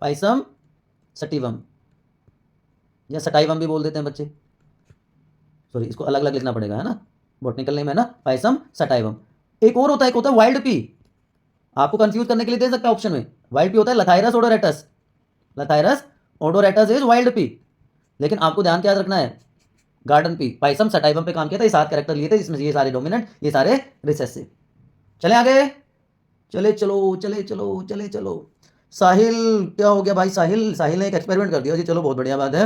पाइसम सटिवम, या सटाइवम भी बोल देते हैं बच्चे, सॉरी इसको अलग अलग लिखना पड़ेगा, है ना। बॉटनिकल नेम है ना पाइसम सटाइवम। एक और होता है, एक होता है वाइल्ड पी, आपको कंफ्यूज करने के लिए दे सकता है ऑप्शन में। वाइल्ड पी होता है लथाइरस ओडोरेटस, लथाइरस ओडोरेटस इज वाइल्ड पी। लेकिन आपको ध्यान क्या रखना है, गार्डन पी, पाइसम सटाइवम पे काम किया था। ये 7 कैरेक्टर लिए थे, जिसमें ये सारे डोमिनेंट, ये सारे रिसेसिव। चले आगे, चले चलो चले चलो चले चलो। साहिल क्या हो गया भाई? साहिल ने एक एक्सपेरिमेंट कर दिया जी, चलो बहुत बढ़िया बात है,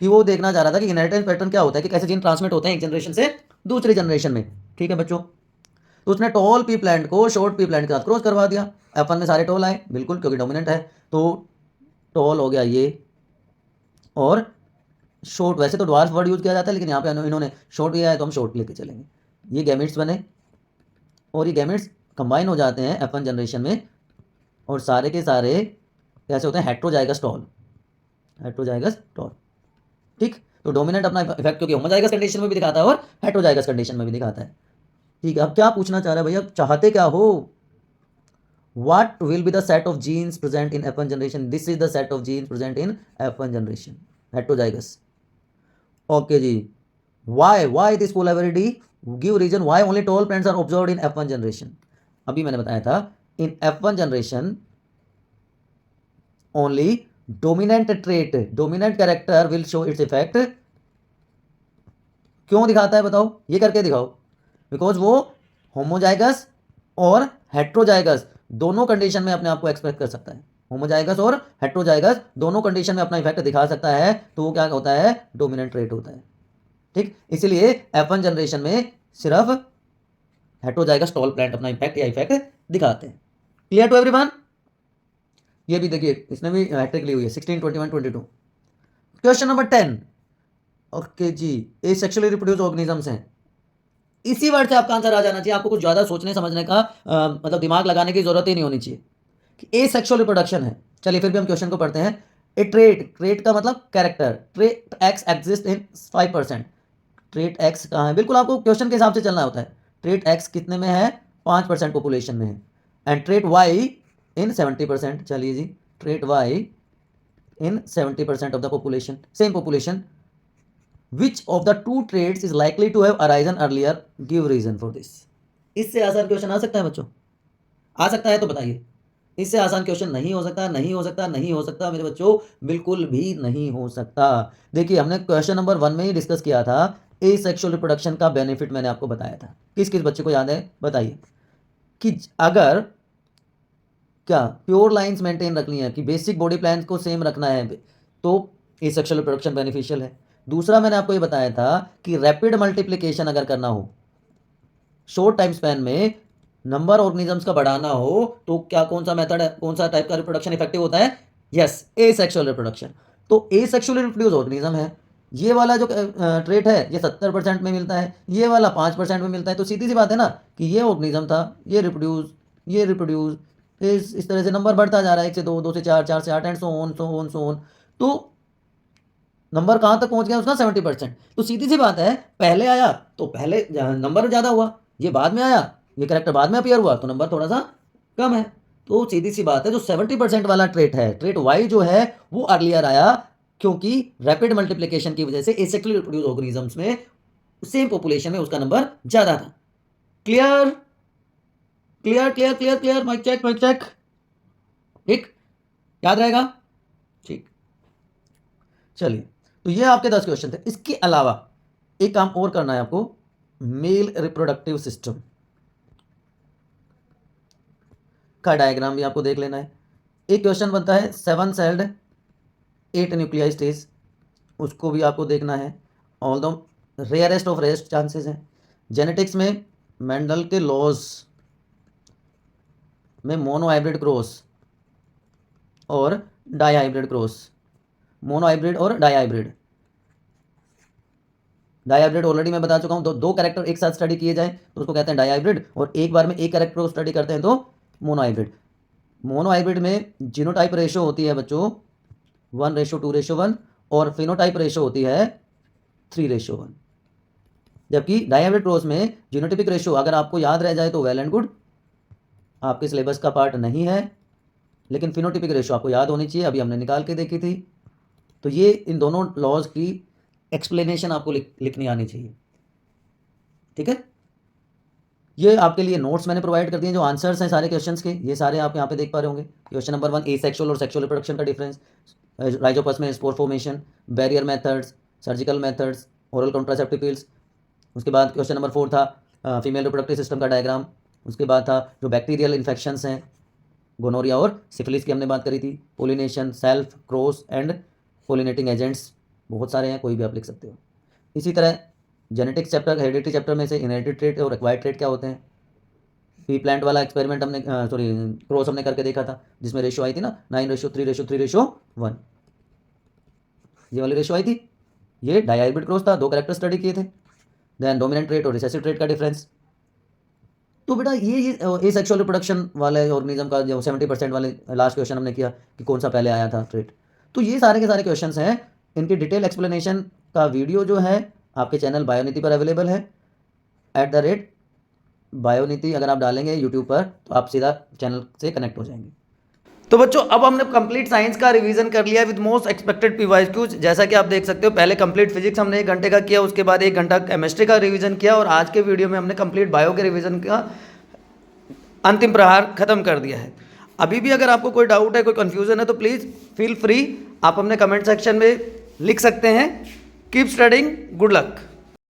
कि वो देखना चाह रहा था कि इनहेरिटेंस पैटर्न क्या होता है, कि कैसे जीन ट्रांसमिट होते हैं एक जनरेशन से दूसरी जनरेशन में। ठीक है बच्चों, तो उसने टॉल पी प्लांट को शॉर्ट पी प्लांट के साथ क्रॉस करवा दिया। F1 में सारे टॉल आए, बिल्कुल, क्योंकि डोमिनेंट है। तो टॉल हो गया ये, और शॉर्ट, वैसे तो ड्वार्फ वर्ड यूज किया जाता है लेकिन यहाँ पे इन्होंने शॉर्ट किया है तो हम शॉर्ट लेके चलेंगे। ये गैमेट्स बने, और ये गैमेट्स कंबाइन हो जाते हैं F1 जनरेशन में, और सारे के सारे कैसे होते हैं, हेट्रोजाइगस टॉल, हेट्रोजाइगस टॉल। ठीक, तो डोमिनेंट अपना इफेक्ट क्योंकि होमोजाइगस कंडीशन में भी दिखाता है और हेट्रोजाइगस कंडीशन में भी दिखाता है। ठीक है, अब क्या पूछना चाह रहा है भैया, चाहते क्या हो? What will be the set of genes present in F1 generation? This is the set of genes present in F1 generation, heterozygous. Okay ji, why this polarity? Give reason why only tall plants are observed in F1 generation. अभी मैंने बताया था in F1 generation only dominant trait, dominant character will show its effect. क्यों दिखाता है बताओ, ये करके दिखाओ। बिकॉज वो होमोजाइगस और हेट्रोजाइगस दोनों कंडीशन में अपने आप को एक्सप्रेस कर सकता है, होमोजाइगस और हेट्रोजाइगस दोनों कंडीशन में अपना इफेक्ट दिखा सकता है, तो वो क्या होता है, डोमिनेंट ट्रेट होता है। ठीक, इसीलिए F1 जनरेशन में सिर्फ हेट्रोजाइगस टॉल प्लांट अपना इफेक्ट या इफेक्ट दिखाते हैं। Clear to everyone? ये भी देखिए, इसने भी हैट्रिक ली हुई है, 16, 21, 22। Question number 10। ओके जी, ए सेक्सुअली रिप्रोड्यूस ऑर्गेनिजम्स हैं। इसी वर्ड से आपका आंसर आ जाना चाहिए, आपको कुछ ज़्यादा सोचने समझने का मतलब दिमाग लगाने की जरूरत ही नहीं होनी चाहिए कि ए सेक्सुअल रिप्रोडक्शन है। चलिए फिर भी हम क्वेश्चन को पढ़ते हैं। ए ट्रेट, ट्रेट का मतलब character, trait x exist in 5%। Trait x कहाँ है, बिल्कुल आपको क्वेश्चन के हिसाब से चलना होता है। ट्रेट एक्स कितने में है, 5% पॉपुलेशन में है। And trait Y in 70%। चलिए जी, trait Y in 70% of the population, same population. Which of the two traits is likely to have arisen earlier? Give reason for this. इससे आसान क्वेश्चन आ सकता है बच्चों? आ सकता है तो बताइए। इससे आसान क्वेश्चन नहीं हो सकता, नहीं हो सकता, नहीं हो सकता मेरे बच्चों, बिल्कुल भी नहीं हो सकता। देखिए, हमने क्वेश्चन नंबर 1 में ही डिस्कस किया था, ए सेक्सुअल रिप्रोडक्शन का बेनिफिट मैंने आपको बताया था। किस किस बच्चे को याद है बताइए, कि अगर क्या प्योर लाइंस मेंटेन रखनी है, कि बेसिक बॉडी प्लान को सेम रखना है, तो ए सेक्सुअल रिप्रोडक्शन बेनिफिशियल है। दूसरा मैंने आपको ये बताया था कि रैपिड मल्टीप्लिकेशन अगर करना हो, शॉर्ट टाइम स्पैन में नंबर ऑर्गेनिजम्स का बढ़ाना हो, तो क्या कौन सा मेथड है, कौन सा टाइप का रिप्रोडक्शन इफेक्टिव होता है? यस, ए सेक्सुअल रिप्रोडक्शन। तो ए सेक्सुअली रिप्रोड्यूस ऑर्गेनिज्म है, ये वाला जो ट्रेट है ये 70% में मिलता है, ये वाला 5% में मिलता है। तो सीधी सी बात है ना कि ये ऑर्गेनिज्म था, ये रिप्रोड्यूस, ये रिप्रोड्यूस, इस तरह से नंबर बढ़ता जा रहा है, 1 से 2, 2 से 4, 4 से 8 and so on so on so on. तो नंबर कहाँ तक पहुंच गया उसका, 70%। तो सीधी सी बात है, पहले आया तो पहले नंबर ज़्यादा हुआ, ये बाद में आया, ये कैरेक्टर बाद में अपीयर हुआ, तो नंबर थोड़ा सा कम है। तो सीधी सी बात है, जो 70% वाला ट्रेट है, ट्रेट वाई जो है, वो अर्लियर आया, क्योंकि रैपिड मल्टीप्लिकेशन की वजह से एसेक्सुअली रिप्रोड्यूस ऑर्गेनिजम्स में सेम पॉपुलेशन में उसका नंबर ज़्यादा था। Clear clear clear clear clear, mic check mic check. ठीक, याद रहेगा? ठीक, चलिए, तो ये आपके 10 क्वेश्चन थे। इसके अलावा एक काम और करना है आपको, मेल रिप्रोडक्टिव सिस्टम का डायग्राम भी आपको देख लेना है। एक क्वेश्चन बनता है 7 सेल्ड 8 न्यूक्लियाई स्टेज, उसको भी आपको देखना है। All the rarest of rarest chances हैं। जेनेटिक्स में मेंडल के लॉज में मोनो हाइब्रिड क्रॉस और dihybrid cross, monohybrid और dihybrid. Dihybrid already मैं बता चुका हूँ, दो कैरेक्टर एक साथ स्टडी किए जाए तो उसको कहते हैं डाई हाइब्रिड, और एक बार में एक कैरेक्टर को स्टडी करते हैं तो मोनो हाइब्रिड। मोनो हाइब्रिड में जीनोटाइप रेशो होती है बच्चों 1:2:1, और फिनोटाइप रेशो होती है 3:1। जबकि डाई हाइब्रिड क्रॉस में जीनोटिपिक रेशो अगर आपको याद रह जाए तो वेल एंड गुड, आपके सिलेबस का पार्ट नहीं है, लेकिन फिनोटिपिक रेशो आपको याद होनी चाहिए, अभी हमने निकाल के देखी थी। तो ये इन दोनों लॉज की एक्सप्लेनेशन आपको लिखनी आनी चाहिए। ठीक है, ये आपके लिए नोट्स मैंने प्रोवाइड कर दिए, जो आंसर्स हैं सारे क्वेश्चंस के, ये सारे आप यहाँ पे देख पा रहे होंगे। क्वेश्चन नंबर 1, ए सेक्सुअल और सेक्सुअल रिप्रोडक्शन का डिफरेंस, राइजोपस में spore formation, barrier methods, surgical methods, oral contraceptive pills. उसके बाद क्वेश्चन नंबर 4 था फीमेल रिप्रोडक्टिव सिस्टम का डायग्राम। उसके बाद था जो बैक्टीरियल इन्फेक्शंस हैं, गोनोरिया और सिफिलिस की हमने बात करी थी। Pollination, self, cross and pollinating agents, बहुत सारे हैं, कोई भी आप लिख सकते हो। इसी तरह जेनेटिक्स चैप्टर, हेरिडिटी चैप्टर में से इनहेरिटेड ट्रेट और एक्वायर्ड ट्रेट क्या होते हैं। पी प्लांट वाला एक्सपेरिमेंट हमने क्रॉस हमने करके देखा था, जिसमें रेशो आई थी ना 9:3:3:1, ये वाली रेशो आई थी। ये डायहाइब्रिड क्रॉस था, 2 कैरेक्टर स्टडी किए थे। देन डोमिनेंट ट्रेट और रिसेसिव ट्रेट का डिफरेंस। तो बेटा ये सेक्सुअल रिप्रोडक्शन वाले ऑर्गेनिज्म का जो 70% वाले लास्ट क्वेश्चन हमने किया कि कौन सा पहले आया था ट्रेट, तो ये सारे के सारे क्वेश्चंस हैं। इनकी डिटेल एक्सप्लेनेशन का वीडियो जो है आपके चैनल बायोनीति पर अवेलेबल है, @बायोनीति अगर आप डालेंगे यूट्यूब पर तो आप सीधा चैनल से कनेक्ट हो जाएंगे। तो बच्चों अब हमने कंप्लीट साइंस का रिवीजन कर लिया विद मोस्ट एक्सपेक्टेड PYQs। जैसा कि आप देख सकते हो पहले कंप्लीट फिजिक्स हमने 1 घंटे का किया, उसके बाद 1 घंटा केमिस्ट्री का रिवीजन किया, और आज के वीडियो में हमने कंप्लीट बायो के रिवीजन का अंतिम प्रहार खत्म कर दिया है। अभी भी अगर आपको कोई डाउट है, कोई कन्फ्यूजन है, तो प्लीज़ फील फ्री, आप अपने कमेंट सेक्शन में लिख सकते हैं। Keep studying, good luck.